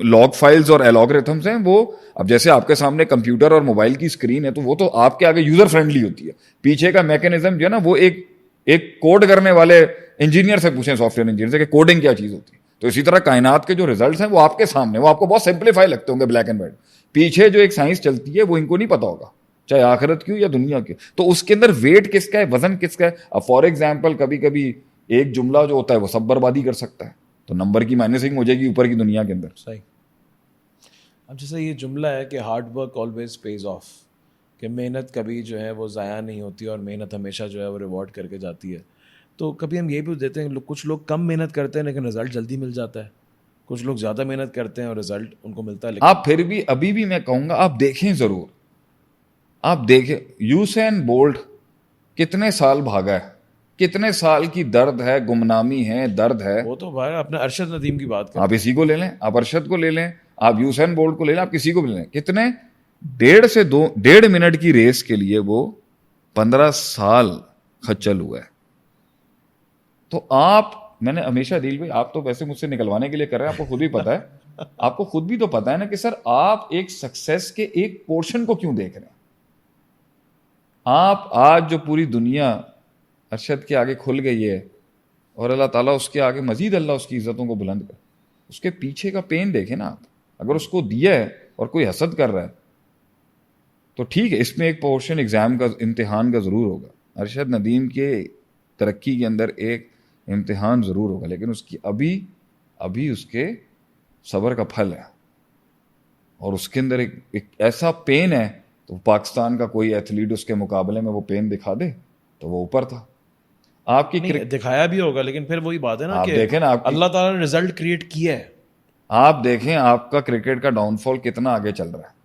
S1: لاگ فائلز اور الگورتھمز ہیں وہ اب جیسے آپ کے سامنے کمپیوٹر اور موبائل کی اسکرین ہے تو وہ تو آپ کے آگے یوزر فرینڈلی ہوتی ہے. پیچھے کا میکینزم جو ہے نا وہ ایک کوڈ کرنے والے انجینئر سے پوچھیں, سافٹ ویئر انجینئر سے, کہ کوڈنگ کیا چیز ہوتی ہے. تو اسی طرح کائنات کے جو ریزلٹس ہیں وہ آپ کے سامنے, وہ آپ کو بہت سمپلیفائی لگتے ہوں گے, بلیک اینڈ وائٹ. پیچھے جو ایک سائنس چلتی ہے وہ ان کو نہیں پتا ہوگا, چاہے آخرت کی ہو یا دنیا کی. تو اس کے اندر ویٹ کس کا ہے, وزن کس کا ہے. اب فار ایگزامپل کبھی کبھی ایک جملہ جو ہوتا ہے وہ سب بربادی کر سکتا ہے, تو نمبر کی مائنسنگ ہو جائے گی اوپر کی دنیا کے اندر.
S2: صحیح. اب جیسے یہ جملہ ہے کہ hard work always pays off, کہ محنت کبھی جو ہے وہ ضائع نہیں ہوتی اور محنت ہمیشہ جو ہے وہ ریوارڈ کر کے جاتی ہے. تو کبھی ہم یہ بھی دیتے ہیں کچھ لوگ کم محنت کرتے ہیں لیکن رزلٹ جلدی مل جاتا ہے, کچھ لوگ زیادہ محنت کرتے ہیں اور رزلٹ ان کو ملتا ہے.
S1: آپ پھر بھی ابھی بھی میں کہوں گا آپ دیکھیں ضرور, آپ دیکھیں یوسین بولٹ کتنے سال بھاگا ہے, کتنے سال کی درد ہے, گمنامی ہے, درد ہے.
S2: وہ تو بھائی اپنے ارشد ندیم کی بات کریں,
S1: آپ اسی کو لے لیں, آپ ارشد کو لے لیں, آپ یوسین بولٹ کو لے لیں, آپ کسی کو بھی لے لیں. کتنے 1.5 منٹ کی ریس کے لیے وہ 15 سال کھچل ہوا ہے. تو میں نے ہمیشہ دل بھائی آپ تو ویسے مجھ سے نکلوانے کے لیے کر رہے ہیں, آپ کو خود بھی پتا ہے, آپ کو خود بھی تو پتا ہے نا کہ سر آپ ایک سکسیس کے ایک پورشن کو کیوں دیکھ رہے ہیں. آپ آج جو پوری دنیا ارشد کے آگے کھل گئی ہے اور اللہ تعالیٰ اس کے آگے مزید اللہ اس کی عزتوں کو بلند کر, اس کے پیچھے کا پین دیکھیں نا آپ. اگر اس کو دیا ہے اور کوئی حسد کر رہا ہے تو ٹھیک ہے, اس میں ایک پورشن ایگزام کا, امتحان کا ضرور ہوگا. ارشد ندیم کے ترقی کے اندر ایک امتحان ضرور ہوگا, لیکن اس کی ابھی اس کے صبر کا پھل ہے, اور اس کے اندر ایک ایسا پین ہے. تو پاکستان کا کوئی ایتھلیٹ اس کے مقابلے میں وہ پین دکھا دے تو وہ اوپر تھا. آپ کی
S2: دکھایا بھی ہوگا, لیکن پھر وہی بات ہے نا کہ
S1: دیکھیں نا
S2: اللہ تعالیٰ نے رزلٹ کریٹ کیا ہے.
S1: آپ دیکھیں آپ کا کرکٹ کا ڈاؤن فال کتنا آگے چل رہا ہے.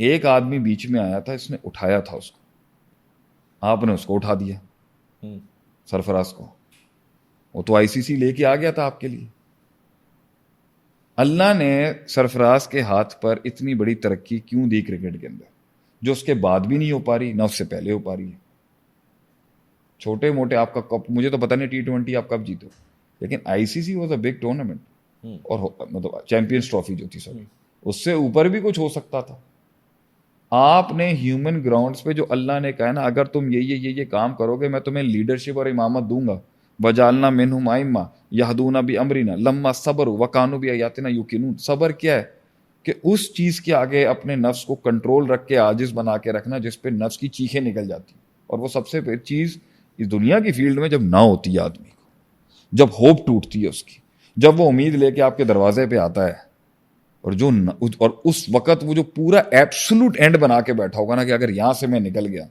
S1: ایک آدمی بیچ میں آیا تھا, اس نے اٹھایا تھا اس کو, آپ نے اس کو اٹھا دیا, سرفراز کو. وہ تو ICC لے کے آ گیا تھا آپ کے لیے. اللہ نے سرفراز کے ہاتھ پر اتنی بڑی ترقی کیوں دی کرکٹ کے اندر, جو اس کے بعد بھی نہیں ہو پا رہی, نہ اس سے پہلے ہو پا رہی ہے. چھوٹے موٹے آپ کا کپ, مجھے تو پتہ نہیں T20 آپ کب جیتو, لیکن ICC was a big tournament, اور مطلب چیمپئنز ٹرافی جو تھی سر, اس سے اوپر بھی کچھ ہو سکتا تھا. آپ نے ہیومن گراؤنڈز پہ جو اللہ نے کہا نا, اگر تم یہ کام کرو گے میں تمہیں لیڈرشپ اور امامت دوں گا. وجعلنا منہم ائمہ یہدون بامرنا لما صبروا وکانوا بآیاتنا یوقنون. صبر کیا ہے کہ اس چیز کے آگے اپنے نفس کو کنٹرول رکھ کے عاجز بنا کے رکھنا جس پہ نفس کی چیخیں نکل جاتی. اور وہ سب سے بڑی چیز اس دنیا کی فیلڈ میں جب نہ ہوتی ہے آدمی کو, جب ہوپ ٹوٹتی ہے اس کی, جب وہ امید لے کے آپ کے دروازے پہ آتا ہے, اور اس وقت وہ جو پورا ایبسولوٹ اینڈ بنا کے بیٹھا ہوگا نا کہ اگر یہاں سے میں نکل گیا,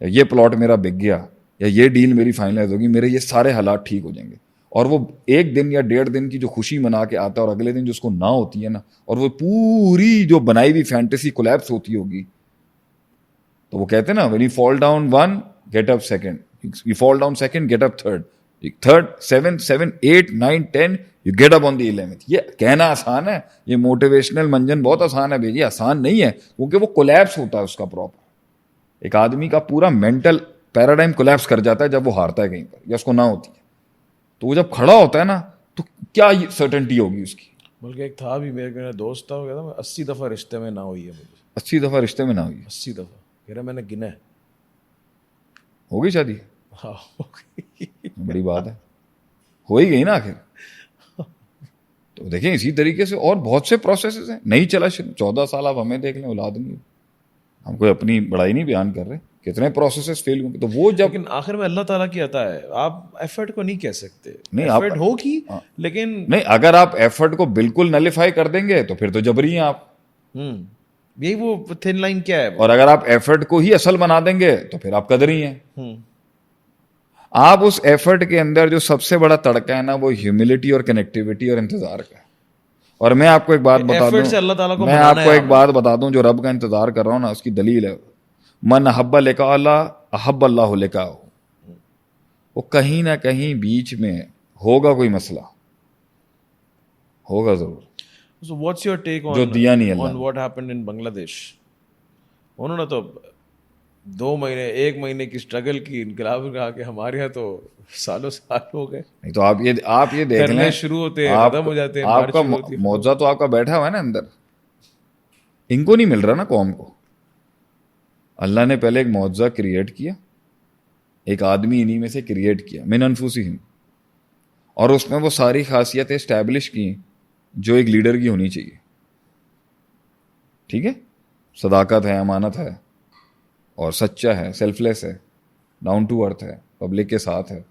S1: یہ پلاٹ میرا بک گیا, یا یہ ڈیل میری فائنلائز ہوگی, میرے یہ سارے حالات ٹھیک ہو جائیں گے. اور وہ 1 دن یا 1.5 دن کی جو خوشی منا کے آتا ہے اور اگلے دن جو اس کو نہ ہوتی ہے نا, اور وہ پوری جو بنائی ہوئی فینٹیسی کولیپس ہوتی ہوگی, تو وہ کہتے ہیں نا when you fall down 1 get up 2, you fall down 2 get up 3, 7 8 9 10 you get up on the 11th. یہ کہنا آسان ہے, یہ موٹیویشنل منجن بہت آسان ہے بھائی, آسان نہیں ہے, کیونکہ وہ کولیپس ہوتا ہے اس کا پراپر. ایک آدمی کا پورا مینٹل پیراڈائم کولیپس کر جاتا ہے جب وہ ہارتا ہے کہیں پر یا اس کو نہ ہوتی ہے. تو وہ جب کھڑا ہوتا ہے نا تو کیا سرٹنٹی ہوگی اس کی.
S2: بلکہ ایک تھا بھی, میرا دوست تھا, وہ کہتا ہے 80 دفعہ رشتے میں نہ ہوئی ہے مجھے.
S1: 80 دفعہ رشتے میں نہ ہوئی,
S2: 80 دفعہ کہہ رہا میں نے گنا ہے.
S1: ہوگی شادی؟
S2: ہاں
S1: بڑی بات ہے, ہو ہی گئی نا آخر. تو دیکھیں اسی طریقے سے اور بہت سے پروسیسز ہیں. نہیں چلا 14 سال آپ ہمیں دیکھ لیں, اولاد نہیں, ہم کوئی اپنی بڑائی نہیں بیان کر رہے, کتنے پروسیسز فیل ہوئے. تو وہ جب
S2: لیکن آخر میں اللہ تعالیٰ کی عطا ہے, آپ ایفرٹ کو نہیں کہہ سکتے.
S1: نہیں,
S2: ایفرٹ ہوگی, لیکن
S1: نہیں, اگر آپ ایفرٹ کو بالکل نلیفائی کر دیں گے تو پھر تو جبری ہیں آپ.
S2: یہی وہ تھن لائن کیا ہے.
S1: اور اگر آپ ایفرٹ کو ہی اصل بنا دیں گے تو پھر آپ قدری ہیں. آپ اس ایفرٹ کے اندر جو سب سے بڑا تڑکا ہے نا وہ ہیوملٹی اور کنیکٹیوٹی اور انتظار کا ہے. اور میں آپ کو ایک بات بتا
S2: ایفرٹ سے اللہ تعالیٰ کو
S1: دوں, میں آپ کو ایک بات بتا دوں, جو رب کا انتظار کر رہا ہوں نا اس کی دلیل ہے, من احب لقاء اللہ احب اللہ لقاءہ. وہ کہیں نہ کہیں بیچ میں ہوگا کوئی مسئلہ, ہوگا ضرور.
S2: So what's your take
S1: جو دیا نہیں اللہ
S2: on what happened in Bangladesh? انہوں نے تو 2 مہینے 1 مہینے کی اسٹرگل کی, انقلاب کہا کہ ہمارے یہاں تو سالوں سال ہو گئے.
S1: نہیں تو آپ یہ دیکھ لیں,
S2: شروع ہوتے ہیں ختم ہو جاتے ہیں.
S1: آپ کا معجزہ تو آپ کا بیٹھا ہوا ہے نا اندر, ان کو نہیں مل رہا نا قوم کو. اللہ نے پہلے ایک معجزہ کریٹ کیا, ایک آدمی انہی میں سے کریٹ کیا من انفسہم, اور اس میں وہ ساری خاصیتیں اسٹیبلش کی جو ایک لیڈر کی ہونی چاہیے. ٹھیک ہے, صداقت ہے, امانت ہے, اور سچا ہے, سیلف لیس ہے, ڈاؤن ٹو ارتھ ہے, پبلک کے ساتھ ہے,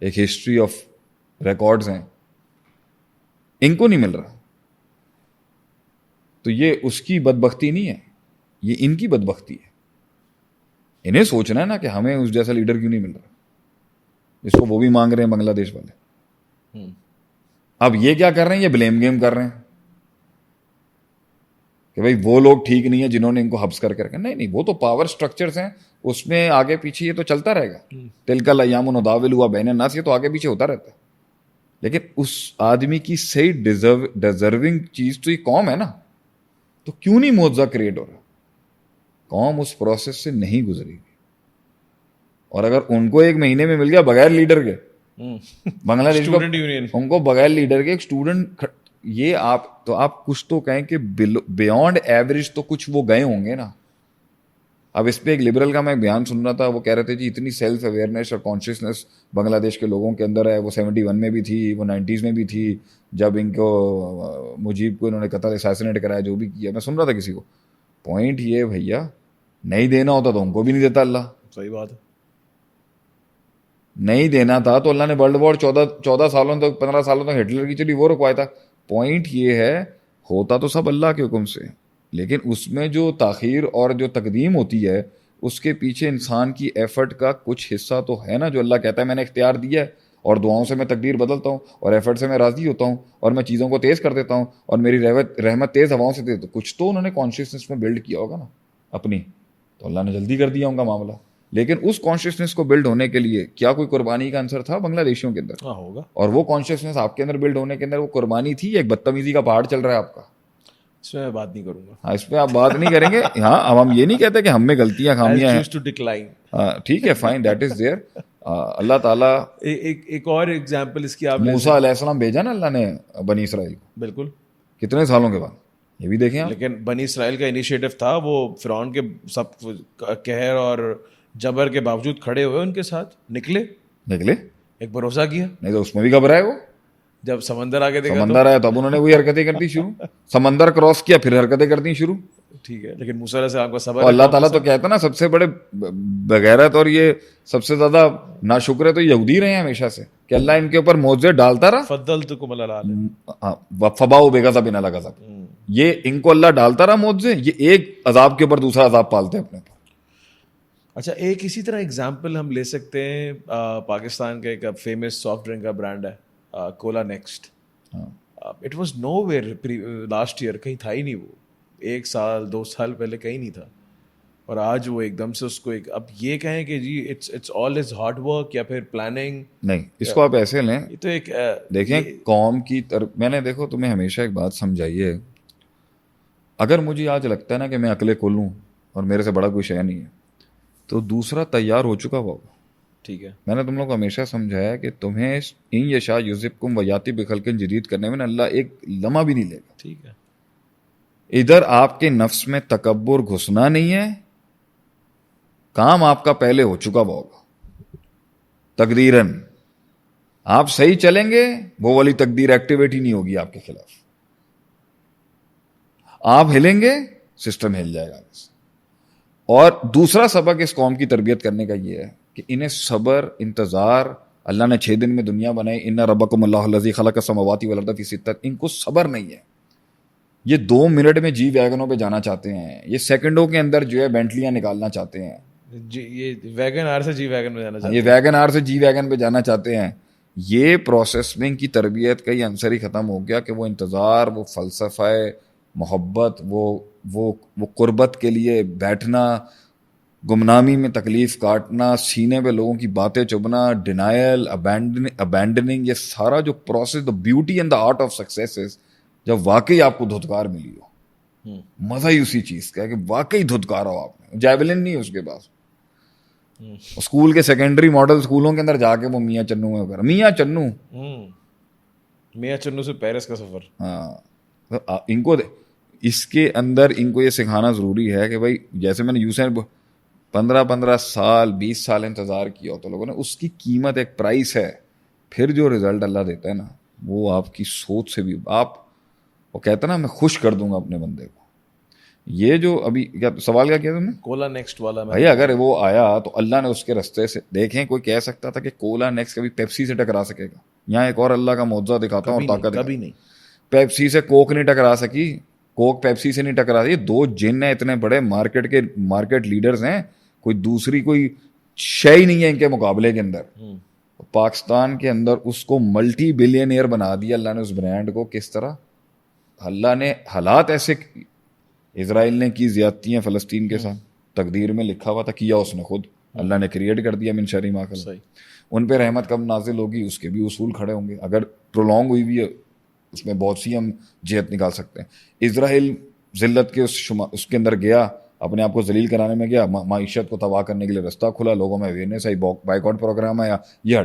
S1: ایک ہسٹری آف ریکارڈز ہیں. ان کو نہیں مل رہا تو یہ اس کی بدبختی نہیں ہے, یہ ان کی بدبختی ہے. انہیں سوچنا ہے نا کہ ہمیں اس جیسا لیڈر کیوں نہیں مل رہا, جس کو وہ بھی مانگ رہے ہیں بنگلہ دیش والے. اب یہ کیا کر رہے ہیں, یہ بلیم گیم کر رہے ہیں کہ بھائی وہ لوگ ٹھیک نہیں ہیں جنہوں نے ان کو حبس کر کے رکھا. نہیں, وہ تو پاور سٹرکچرز ہیں, اس میں آگے پیچھے یہ تو چلتا رہے گا. تلک الایام نداولها بین الناس, یہ تو آگے پیچھے ہوتا رہتا ہے. لیکن اس آدمی کی صحیح ڈیزرونگ چیز تو یہ قوم ہے نا, تو کیوں نہیں معجزہ کریٹ ہو رہا؟ قوم اس پروسیس سے نہیں گزری گی. اور اگر ان کو 1 مہینے میں مل گیا بغیر لیڈر کے, بنگلہ دیش کو ان کو بغیر لیڈر کے ایک اسٹوڈنٹ, یہ آپ کچھ تو کہیں کہ بیونڈ ایوریج تو کچھ وہ گئے ہوں گے نا. اب اس پہ ایک لبرل کا میں بیان سن رہا تھا, وہ کہہ رہے تھے جی اتنی سیلف اویئرنیس اور کانشیسنیس بنگلہ دیش کے لوگوں کے اندر ہے. وہ 71 میں بھی تھی, وہ 90s میں بھی تھی, جب ان کو مجیب کو انہوں نے قتل اسیسنیٹ کرایا, جو بھی کیا. میں سن رہا تھا کسی کو, پوائنٹ یہ بھیا نہیں دینا ہوتا تو ان کو بھی نہیں دیتا اللہ.
S2: صحیح بات ہے,
S1: نہیں دینا تھا تو اللہ نے ورلڈ وار 14 سالوں تک 15 سالوں تک ہٹلر کی چلی وہ رکوایا تھا. پوائنٹ یہ ہے, ہوتا تو سب اللہ کے حکم سے, لیکن اس میں جو تاخیر اور جو تقدیم ہوتی ہے اس کے پیچھے انسان کی ایفرٹ کا کچھ حصہ تو ہے نا, جو اللہ کہتا ہے میں نے اختیار دیا ہے اور دعاؤں سے میں تقدیر بدلتا ہوں اور ایفرٹ سے میں راضی ہوتا ہوں اور میں چیزوں کو تیز کر دیتا ہوں اور میری رحمت تیز ہواؤں سے دیتا ہوں. کچھ تو انہوں نے کانشیسنیس میں بلڈ کیا ہوگا نا اپنی, تو اللہ نے جلدی کر دیا ان کا معاملہ. لیکن اس کانشیسنیس کو بلڈ ہونے کے لیے کیا کوئی قربانی کا عنصر تھا بنگلہ دیشیوں کے اندر؟
S2: ہوگا.
S1: اور وہ کانشیسنیس آپ کے اندر بلڈ ہونے کے اندر وہ قربانی تھی, ایک بدتمیزی کا پہاڑ چل رہا ہے آپ کا.
S2: اس میں بات نہیں کروں گا.
S1: ہاں, اس پہ آپ بات نہیں کریں گے. ہاں, اب ہم یہ نہیں کہتے کہ ہم میں غلطیاں خامیاں ہیں. ٹھیک ہے, فائن, دیٹ از دیئر. اللہ تعالیٰ
S2: ایک اور ایگزامپل اس کی, آپ
S1: موسیٰ علیہ السلام بھیجا نا اللہ نے بنی اسرائیل کو,
S2: بالکل
S1: کتنے سالوں کے بعد, یہ بھی دیکھیں آپ.
S2: لیکن بنی اسرائیل کا انیشیٹو تھا, وہ فرعون کے سب قہر اور جبر کے باوجود کھڑے ہوئے ان کے ساتھ, نکلے ایک بھروسہ کیا. نہیں
S1: تو اس میں بھی گھبرائے وہ,
S2: جب سمندر آگے دیکھا,
S1: سمندر آیا تب انہوں نے وہی حرکتیں کر دی شروع, سمندر کراس کیا پھر حرکتیں کر دی شروع.
S2: ٹھیک ہے, لیکن موسیٰ علیہ السلام کا صبر.
S1: اللہ تعالیٰ تو کہتا ہے نا سب سے بڑے بغیرت اور یہ سب سے زیادہ ناشکر ہے تو یہودی رہے ہیں ہمیشہ سے, کہ اللہ ان کے اوپر معجزے ڈالتا رہا.
S2: فضلتکم علی العالمین,
S1: فباؤ بغضب علی غضب, یہ ان کو اللہ ڈالتا رہا معجزے, یہ ایک عذاب کے اوپر دوسرا عذاب پالتے ہیں اپنے اوپر.
S2: اچھا, ایک اسی طرح اگزامپل ہم لے سکتے ہیں, پاکستان کا ایک فیمس سافٹ ڈرنک کا برانڈ ہے Cola Next. It was nowhere last year, کہیں تھا ہی نہیں, وہ 1 سال 2 سال پہلے کہیں نہیں تھا, اور آج وہ ایک دم سے اس کو ایک, اب یہ کہیں کہ جی it's all is hard work یا پھر پلاننگ.
S1: نہیں, اس کو آپ ایسے لیں,
S2: یہ تو ایک
S1: دیکھیں قوم کی میں نے دیکھو تمہیں ہمیشہ ایک بات سمجھائی ہے, اگر مجھے آج لگتا ہے نا کہ میں عقل کل ہوں اور میرے سے بڑا کوئی شے نہیں ہے, تو دوسرا تیار ہو چکا ہوگا. ٹھیک ہے, میں نے تم لوگوں کو ہمیشہ سمجھایا کہ تمہیں ان یشاء یذہبکم ویاتی بخلق جدید کرنے میں اللہ ایک لمحہ بھی نہیں لے گا. ٹھیک ہے, ادھر آپ کے نفس میں تکبر گھسنا نہیں ہے, کام آپ کا پہلے ہو چکا ہوگا تقدیراً. آپ صحیح چلیں گے, وہ والی تقدیر ایکٹیویٹ ہی نہیں ہوگی آپ کے خلاف. آپ ہلیں گے, سسٹم ہل جائے گا. اور دوسرا سبق اس قوم کی تربیت کرنے کا یہ ہے کہ انہیں صبر, انتظار, اللہ نے 6 دن میں دنیا بنائی, ان ربکم اللہ الذی خلق السماوات والارض فی 6, ان کو صبر نہیں ہے. یہ 2 منٹ میں جی ویگنوں پہ جانا چاہتے ہیں, یہ سیکنڈوں کے اندر جو ہے بینٹلیاں نکالنا چاہتے ہیں,
S2: جی یہ ویگن آر سے جی ویگن میں جانا چاہتے
S1: یہ ویگن آر سے جی ویگن پہ جانا چاہتے ہیں. یہ پروسیس میں ان کی تربیت کا یہ عنصر ہی ختم ہو گیا کہ وہ انتظار, وہ فلسفہ محبت, وہ قربت کے لیے بیٹھنا, گمنامی میں تکلیف کاٹنا, سینے پہ لوگوں کی باتیں چبھنا, ڈینائل, ابینڈننگ, یہ سارا جو process, the beauty and the art of success, جب واقعی آپ کو دھتکار ملی ہو, مزہ ہی اسی چیز کا ہے کہ واقعی دھتکار ہو آپ نے. جیولن نہیں ہے اس کے پاس. اسکول کے سیکنڈری ماڈل اسکولوں کے اندر جا کے وہ میاں چنو میں کر
S2: میاں چنو سے پیرس کا سفر.
S1: ہاں ان کو اس کے اندر ان کو یہ سکھانا ضروری ہے کہ بھائی جیسے میں نے یوسین 15 سال 20 سال انتظار کیا ہوتا لوگوں نے, اس کی قیمت ایک پرائس ہے. پھر جو رزلٹ اللہ دیتا ہے نا وہ آپ کی سوچ سے بھی, آپ وہ کہتا ہے نا میں خوش کر دوں گا اپنے بندے کو. یہ جو ابھی کیا سوال کیا تم نے,
S2: کولا نیکسٹ والا,
S1: بھائی اگر وہ آیا تو اللہ نے اس کے رستے سے دیکھیں. کوئی کہہ سکتا تھا کہ کولا نیکسٹ کبھی پیپسی سے ٹکرا سکے گا؟ یہاں ایک اور اللہ کا معجزہ دکھاتا ہوں اور طاقت.
S2: کبھی نہیں.
S1: پیپسی سے کوک نہیں ٹکرا سکی, کوک پیپسی سے نہیں ٹکرا سکی. 2 جن ہیں اتنے بڑے مارکیٹ لیڈرز ہیں, کوئی دوسری کوئی شے ہی نہیں ہے ان کے مقابلے کے اندر. پاکستان کے اندر اس کو ملٹی بلینئر بنا دیا اللہ نے اس برانڈ کو. کس طرح اللہ نے حالات ایسے, اسرائیل نے کی زیادتیاں فلسطین کے ساتھ, تقدیر میں لکھا ہوا تھا, کیا اس نے خود, اللہ نے کریٹ کر دیا من شر ما خلق. ان پہ رحمت کب نازل ہوگی اس کے بھی اصول کھڑے ہوں گے. اگر پرولونگ ہوئی ہے اس میں بہت سی ہم جہت نکال سکتے ہیں. اسرائیل ذلت کے اس کے اندر گیا, اپنے آپ کو ذلیل کرانے میں گیا, معیشت کو تباہ کرنے کے لیے رستہ کھلا, لوگوں میں اویئرنیس آئی, بائیکاٹ پروگرام آیا, یہ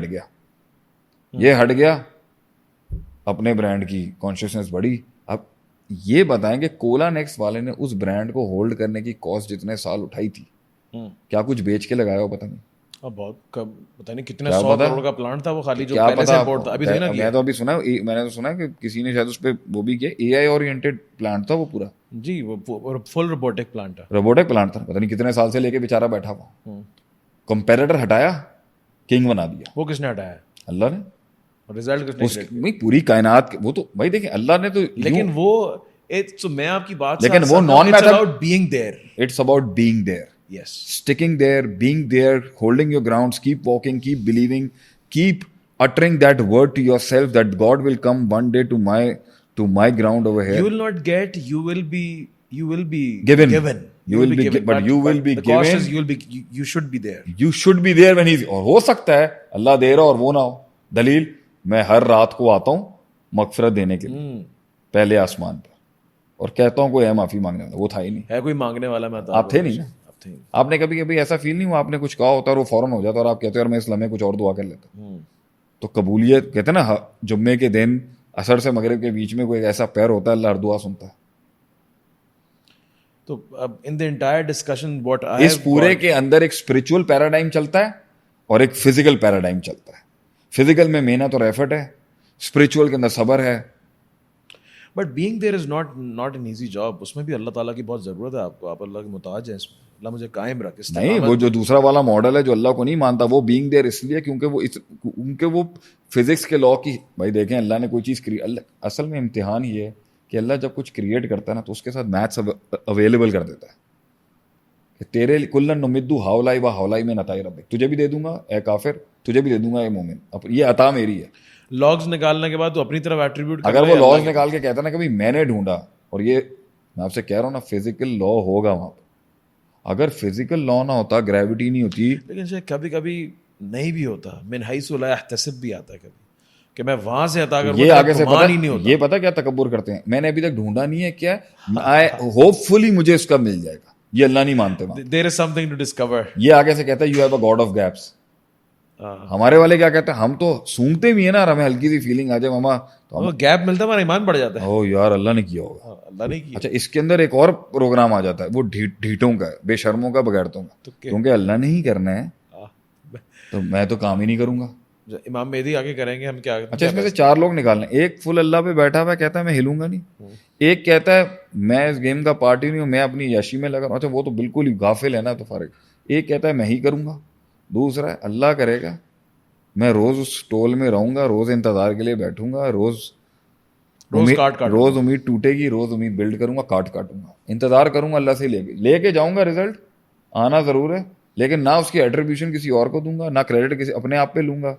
S1: ہٹ گیا, اپنے برانڈ کی کانشیسنس بڑھی. اب یہ بتائیں کہ کولا نیکسٹ والے نے اس برانڈ کو ہولڈ کرنے کی کاسٹ جتنے سال اٹھائی تھی, کیا کچھ بیچ کے لگایا ہو پتہ نہیں.
S2: بہت پتہ نہیں کتنے 100 کروڑ کا پلانٹ تھا وہ, خالی جو پہلے سے امپورٹ تھا. ابھی دیکھنا
S1: میں تو ابھی میں نے تو سنا کہ کسی نے شاید اس پہ وہ بھی کیا, اے آئی اورینٹیڈ پلانٹ تھا وہ پورا.
S2: جی وہ فل روبوٹک پلانٹ تھا.
S1: روبوٹک پلانٹ تھا, پتہ نہیں کتنے سال سے لے کے بیچارہ بیٹھا ہوا. کمپیریٹر ہٹایا, کنگ بنا دیا.
S2: وہ کس نے ہٹایا؟
S1: اللہ نے.
S2: رزلٹ کس نے؟
S1: پوری کائنات. وہ تو بھائی دیکھیں اللہ نے تو,
S2: لیکن وہ میں آپ کی بات,
S1: لیکن وہ non method,
S2: it's about being there.
S1: It's about being there.
S2: Yes.
S1: Sticking there, being there, holding your grounds, keep walking, keep believing, keep uttering that word to yourself that God will come one day to my ground over here.
S2: You will not get, you will be
S1: given.
S2: You will be given.
S1: But you will be
S2: the cost
S1: given.
S2: is you should be there.
S1: You should be there when he's, اور ہو سکتا ہے اللہ دے رہا اور وہ نہ ہو. دلیل, میں ہر رات کو آتا ہوں مغفرت دینے کے لیے پہلے آسمان پر, اور کہتا ہوں کوئی ہے معافی مانگنے والا. وہ تھا ہی نہیں.
S2: ہے کوئی مانگنے والا؟ میں
S1: آپ تھے نہیں نا. آپ نے کبھی ایسا فیل نہیں ہوا آپ نے کچھ کہا ہوتا اور وہ فوراً ہو جاتا اور آپ کہتے ہیں اور میں اس لمحے کچھ اور دعا کر لیتا. تو قبولیت کہتے ہیں نا, جمعے کے دن عصر سے مغرب کے بیچ میں کوئی ایسا پیر ہوتا ہے اللہ ہر دعا سنتا ہے.
S2: تو اب ان دی انٹائر ڈسکشن واٹ
S1: اس پورے کے اندر ایک اسپرچل پیراڈائم چلتا ہے اور ایک فزیکل پیراڈائم چلتا ہے. فزیکل میں محنت اور ایفرٹ ہے, اسپرچل کے اندر صبر ہے.
S2: But being there is not an easy job. اس میں بھی اللہ تعالیٰ کی بہت ضرورت ہے آپ کو. آپ اللہ کے محتاج ہیں اس میں. اللہ مجھے قائم رکھ.
S1: نہیں, وہ جو دوسرا والا ماڈل ہے جو اللہ کو نہیں مانتا, وہ بینگ دیر اس لیے کیونکہ وہ فزکس کے لا کی. بھائی دیکھیں اللہ نے کوئی چیز اصل میں امتحان یہ ہے کہ اللہ جب کچھ کریٹ کرتا ہے نا تو اس کے ساتھ میتھس اویلیبل کر دیتا ہے کہ تیرے کلن نمدو ہاولائی و ہاولائی میں نتائی ربک, تجھے بھی دے دوں گا اے کافر, تجھے بھی دے دوں گا اے مومن. یہ عطا میری ہے.
S2: لاگز نکالنے کے بعد تو اپنی طرف ایٹریبیوٹ,
S1: اگر وہ لاز نکال کے کہتا نا کبھی میں نے ڈھونڈا, اور یہ میں آپ سے کہہ رہا ہوں نا فزیکل لا ہوگا وہاں پہ. اگر فزیکل لا نہ ہوتا, گریوٹی نہیں ہوتی,
S2: لیکن شاید کبھی کبھی نہیں بھی ہوتا. من حیث لا یحتسب بھی آتا ہے کبھی کہ میں وہاں سے عطا کروں.
S1: یہ آگے سے پتہ نہیں ہوتا. یہ پتہ کیا تکبر کرتے ہیں, میں نے ابھی تک ڈھونڈا نہیں ہے کیا, ہوپ فلی مجھے اس کا مل جائے گا. یہ اللہ نہیں مانتے.
S2: There is something to discover.
S1: یہ آگے سے کہتا ہے you have a God of gaps. ہمارے والے کیا کہتے ہیں, ہم تو سونگتے بھی ہیں نا, ہمیں ہلکی سی فیلنگ آ جائے ماما
S2: تو گیپ ملتا ہے, ہمارا ایمان بڑھ جاتا ہے.
S1: او یار اللہ نے کیا ہوگا.
S2: اللہ نے کیا.
S1: اچھا اس کے اندر ایک اور پروگرام آ جاتا ہے, وہ ڈھیٹوں کا ہے, بے شرموں کا, بغیرتوں کا. کیونکہ اللہ نے ہی کرنا ہے تو میں تو کام ہی نہیں کروں گا.
S2: امام مہدی آگے کریں گے ہم کیا.
S1: اچھا اس میں سے 4 لوگ نکالنے. ایک فل اللہ پہ بیٹھا ہوا کہتا ہے میں ہلوں گا نہیں. ایک کہتا ہے میں اس گیم کا پارٹی نہیں ہوں, میں اپنی یاشی میں لگا. اچھا وہ تو بالکل ہی غافل ہے نا, تو فرق. ایک کہتا ہے میں ہی کروں گا. دوسرا ہے اللہ کرے گا, میں روز اس ٹول میں رہوں گا, روز انتظار کے لیے بیٹھوں گا, روز امید ٹوٹے گی, روز امید بلڈ کروں گا, کاٹوں گا, انتظار کروں گا اللہ سے, لے کے جاؤں گا, رزلٹ آنا ضرور ہے. لیکن نہ اس کی ایٹریبیوشن کسی اور کو دوں گا, نہ کریڈٹ کسی اپنے آپ پہ لوں گا.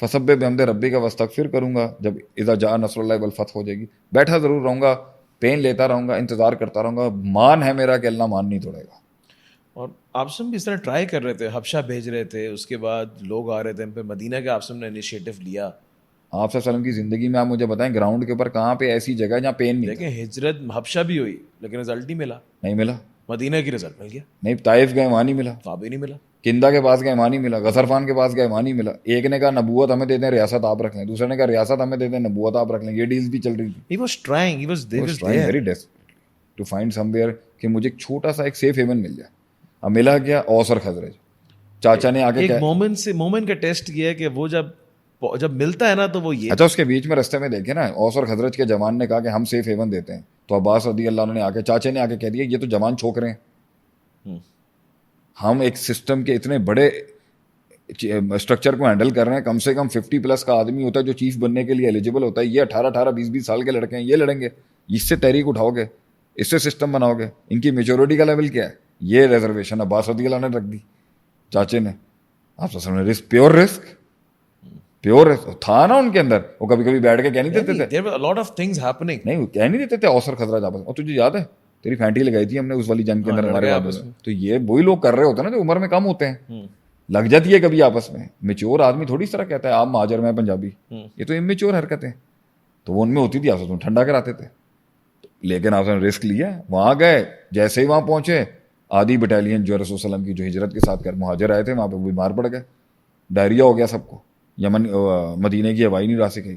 S1: فسبح بحمد ربی کا واستغفر کروں گا جب اذا جاء نصر اللہ والفتح ہو جائے گی. بیٹھا ضرور رہوں گا, پین لیتا رہوں گا, انتظار کرتا رہوں گا. مان ہے میرا کہ اللہ مان نہیں توڑے گا.
S2: اور آپسم بھی اس طرح ٹرائی کر رہے تھے, حبشہ بھیج رہے تھے, اس کے بعد لوگ آ رہے تھے, پھر مدینہ کے آپسم نے انیشیٹو لیا.
S1: آپ صلی اللہ علیہ وسلم کی زندگی میں آپ مجھے بتائیں گراؤنڈ کے اوپر کہاں پہ ایسی جگہ ہے جہاں پین نہیں
S2: لیکن ہجرت حبشہ بھی ہوئی لیکن رزلٹ نہیں ملا.
S1: نہیں ملا.
S2: مدینہ کی رزلٹ مل گیا,
S1: نہیں, طائف گئے وہاں نہیں ملا,
S2: وہاں بھی نہیں ملا.
S1: کندہ کے پاس گئے وہاں نہیں ملا, غسرفان کے پاس گئے وہاں نہیں ملا. ایک نے کہا نبوت ہمیں دے دیں ریاست آپ رکھ لیں, دوسرے نے کہا ریاست ہمیں دے دیں نبوت آپ رکھ لیں. یہ ڈیلز بھی چل رہی تھی.
S2: He was trying, he was
S1: very desperate to find somewhere کہ مجھے ایک چھوٹا سا ایک سیف ہیون مل جائے. اب ملا کیا, اوس اور خزرج. چاچا نے آگے
S2: ایک مومنٹ کا ٹیسٹ کیا ہے کہ وہ جب ملتا ہے نا تو وہ یہ.
S1: اچھا, اس کے بیچ میں رستے میں دیکھے نا, اوس اور خزرج کے جوان نے کہا کہ ہم سیف ہیون دیتے ہیں, تو عباس رضی اللہ عنہ نے آگے, چاچے نے آگے کہہ دیا یہ تو جوان چھوک رہے ہیں, ہم ایک سسٹم کے اتنے بڑے اسٹرکچر کو ہینڈل کر رہے ہیں, کم سے کم 50+ کا آدمی ہوتا ہے جو چیف بننے کے لیے ایلیجیبل ہوتا ہے, یہ 18 20 سال کے لڑکے ہیں, یہ لڑیں گے, اس سے تحریک اٹھاؤ گے, اس سے سسٹم بناؤ گے, ان کی میچورٹی کا لیول کیا ہے, یہ ریزرویشن عباس رضی اللہ نے رکھ دی چاچے نے. آپ رسک پیور تھا نا ان کے اندر, وہ کبھی کبھی بیٹھ کے کہہ نہیں دیتے تھے,
S2: There were a lot of things happening.
S1: نہیں وہ کہہ نہیں دیتے تھے اوسر خزرج آپس میں. اور تجھے یاد ہے تیری پھینٹی لگائی تھی ہم نے اس والی جنگ کے اندر ہمارے بات میں, تو یہ وہی لوگ کر رہے ہوتے ہیں نا جو عمر میں کم ہوتے ہیں, لگ جاتی ہے کبھی آپس میں. میچور آدمی تھوڑی اس طرح کہتا ہے آپ مہاجر میں پنجابی, یہ تو امیچور حرکتیں, تو وہ ان میں ہوتی تھی, آپس میں ٹھنڈا کراتے تھے. لیکن آپ نے رسک لیا, وہاں گئے, جیسے ہی وہاں پہنچے آدھی بٹالین جو رسول صلی اللہ علیہ وسلم کی جو ہجرت کے ساتھ کر مہاجر آئے تھے وہاں پہ بیمار پڑ گئے, ڈائریا ہو گیا سب کو, یمن مدینے کی ہوائی نہیں را سکھی.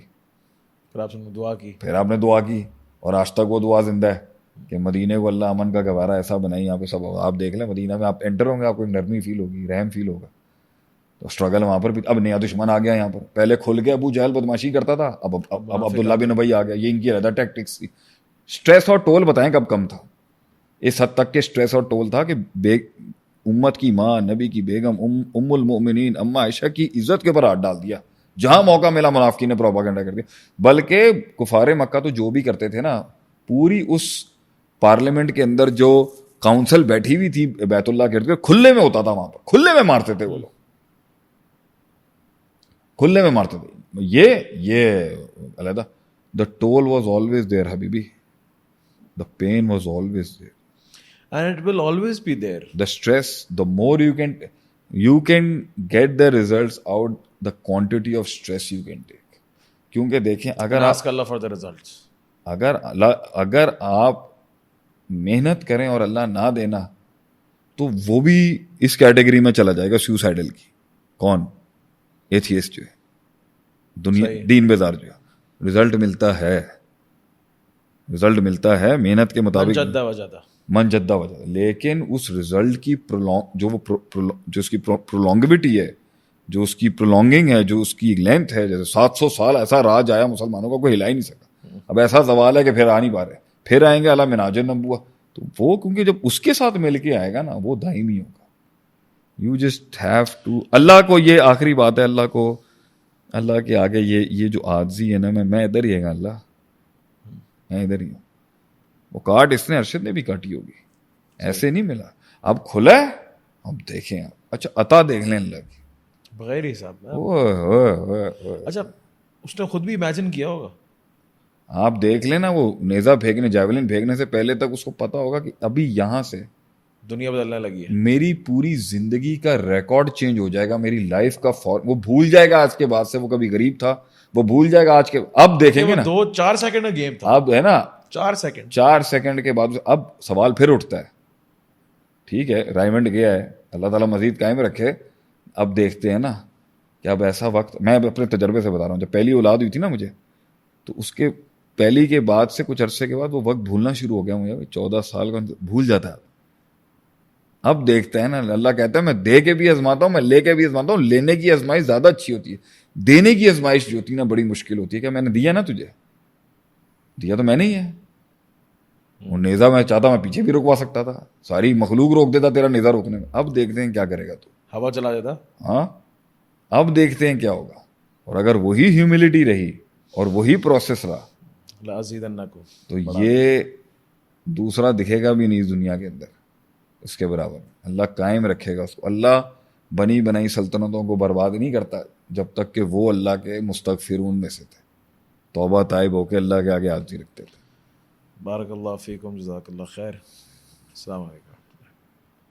S2: پھر آپ نے دعا کی,
S1: پھر آپ نے دعا کی, اور آج تک وہ دعا زندہ ہے کہ مدینے کو اللہ امن کا گوارا ایسا بنائی یہاں پہ سب. آپ دیکھ لیں مدینہ میں آپ انٹر ہوں گے, آپ کو ایک نرمی فیل ہوگی, رحم فیل ہوگا. تو اسٹرگل وہاں پر بھی. اب نیا دشمن آ گیا یہاں پر, پہلے کھل کے ابو جہل بدماشی کرتا تھا, اب عبداللہ بن ابی آ گیا, یہ ان کی علیحدہ ٹیکٹکس تھی. اسٹریس اور ٹول بتائیں کب کم تھا, اس حد تک کہ اسٹریس اور ٹول تھا کہ امت کی ماں نبی کی بیگم ام المؤمنین اما عائشہ کی عزت کے اوپر ہاتھ ڈال دیا, جہاں موقع ملا منافقین نے پروپیگنڈا کر دیا. بلکہ کفار مکہ تو جو بھی کرتے تھے نا, پوری اس پارلیمنٹ کے اندر جو کاؤنسل بیٹھی ہوئی تھی بیت اللہ کے ارد گرد, کھلے میں ہوتا تھا وہاں پر, کھلے میں مارتے تھے وہ لوگ, کھلے میں مارتے تھے. یہ علیحدہ. The tool was always there حبیبی, the pen was always there,
S2: and it will always be there.
S1: the stress, the more you can get the results out, the quantity of stress you can take. کیونکہ دیکھیں اگر
S2: ask Allah for the results,
S1: اگر آپ محنت کریں اور اللہ نہ دینا تو وہ بھی اس کیٹیگری میں چلا جائے گا سیوسائڈل کی. کون؟ ایتھیسٹ جو ہے, دنیا دین بیزار جو ہے. رزلٹ ملتا ہے محنت کے مطابق, من جدہ وجہ, لیکن اس رزلٹ کی جو اس کی پرولونگیوٹی ہے, جو اس کی پرولونگنگ ہے, جو اس کی لینتھ ہے, جیسے 700 سال ایسا راج آیا مسلمانوں کا, کوئی ہلا ہی نہیں سکا. اب ایسا زوال ہے کہ پھر آ نہیں پا رہے, پھر آئیں گے اللہ مناج النبوہ, تو وہ کیونکہ جب اس کے ساتھ مل کے آئے گا نا وہ دائمی ہوگا. یو جسٹ ہیو ٹو, اللہ کو یہ آخری بات ہے, اللہ کے آگے یہ جو عاجزی ہے نا, میں ادھر ہی ہے گا, اللہ میں ادھر ہی ہوں. وہ کاٹ اس نے ارشد نے بھی کاٹی ہوگی, ایسے نہیں ملا. اب کھلا ہے, اب دیکھیں آپ, اچھا عطا دیکھ لیں اللہ کی
S2: بغیر حساب میں. اچھا اس نے خود بھی امیجن کیا ہوگا,
S1: آپ دیکھ لیں نا, وہ نیزہ پھینکنے, جیولن پھینکنے سے پہلے تک اس کو پتا ہوگا کہ ابھی یہاں سے
S2: دنیا بدلنے لگی ہے,
S1: میری پوری زندگی کا ریکارڈ چینج ہو جائے گا, میری لائف کا وہ بھول جائے گا آج کے بعد سے, وہ کبھی غریب تھا وہ بھول جائے گا آج کے. اب دیکھیں گے نا
S2: 2-4 سیکنڈ کا گیم تھا,
S1: اب ہے نا
S2: 4
S1: سیکنڈ کے بعد اب سوال پھر اٹھتا ہے. ٹھیک ہے رائمنڈ گیا ہے, اللہ تعالیٰ مزید قائم رکھے. اب دیکھتے ہیں نا کہ اب ایسا وقت, میں اپنے تجربے سے بتا رہا ہوں, جب پہلی اولاد ہوئی تھی نا مجھے, تو اس کے پہلی کے بعد سے کچھ عرصے کے بعد وہ وقت بھولنا شروع ہو گیا مجھے. 14 سال کا بھول جاتا ہے. اب دیکھتے ہیں نا, اللہ کہتا ہے میں دے کے بھی آزماتا ہوں, میں لے کے بھی آزماتا ہوں. لینے کی آزمائش زیادہ اچھی ہوتی ہے, دینے کی آزمائش جو ہوتی ہے نا بڑی مشکل ہوتی ہے. کہ میں نے دیا نا تجھے, دیا تو میں نے ہی ہے. وہ نیزہ میں چاہتا میں پیچھے بھی رکوا سکتا تھا, ساری مخلوق روک دیتا تیرا نیزہ روکنے میں. اب دیکھتے ہیں کیا کرے گا تو,
S2: ہوا چلا جاتا.
S1: ہاں اب دیکھتے ہیں کیا ہوگا. اور اگر وہی ہیوملٹی رہی اور وہی پروسیس رہا
S2: لازیدنکم,
S1: تو یہ دوسرا دکھے گا بھی نہیں اس دنیا کے اندر. اس کے برابر. اللہ قائم رکھے گا اس کو. اللہ بنی بنائی سلطنتوں کو برباد نہیں کرتا جب تک کہ وہ اللہ کے مستغفرون میں سے تھے, توبہ تائب ہو کے اللہ کے آگے حاضری رکھتے تھے.
S2: بارک اللہ فیکم, جزاک اللہ خیر. السلام علیکم.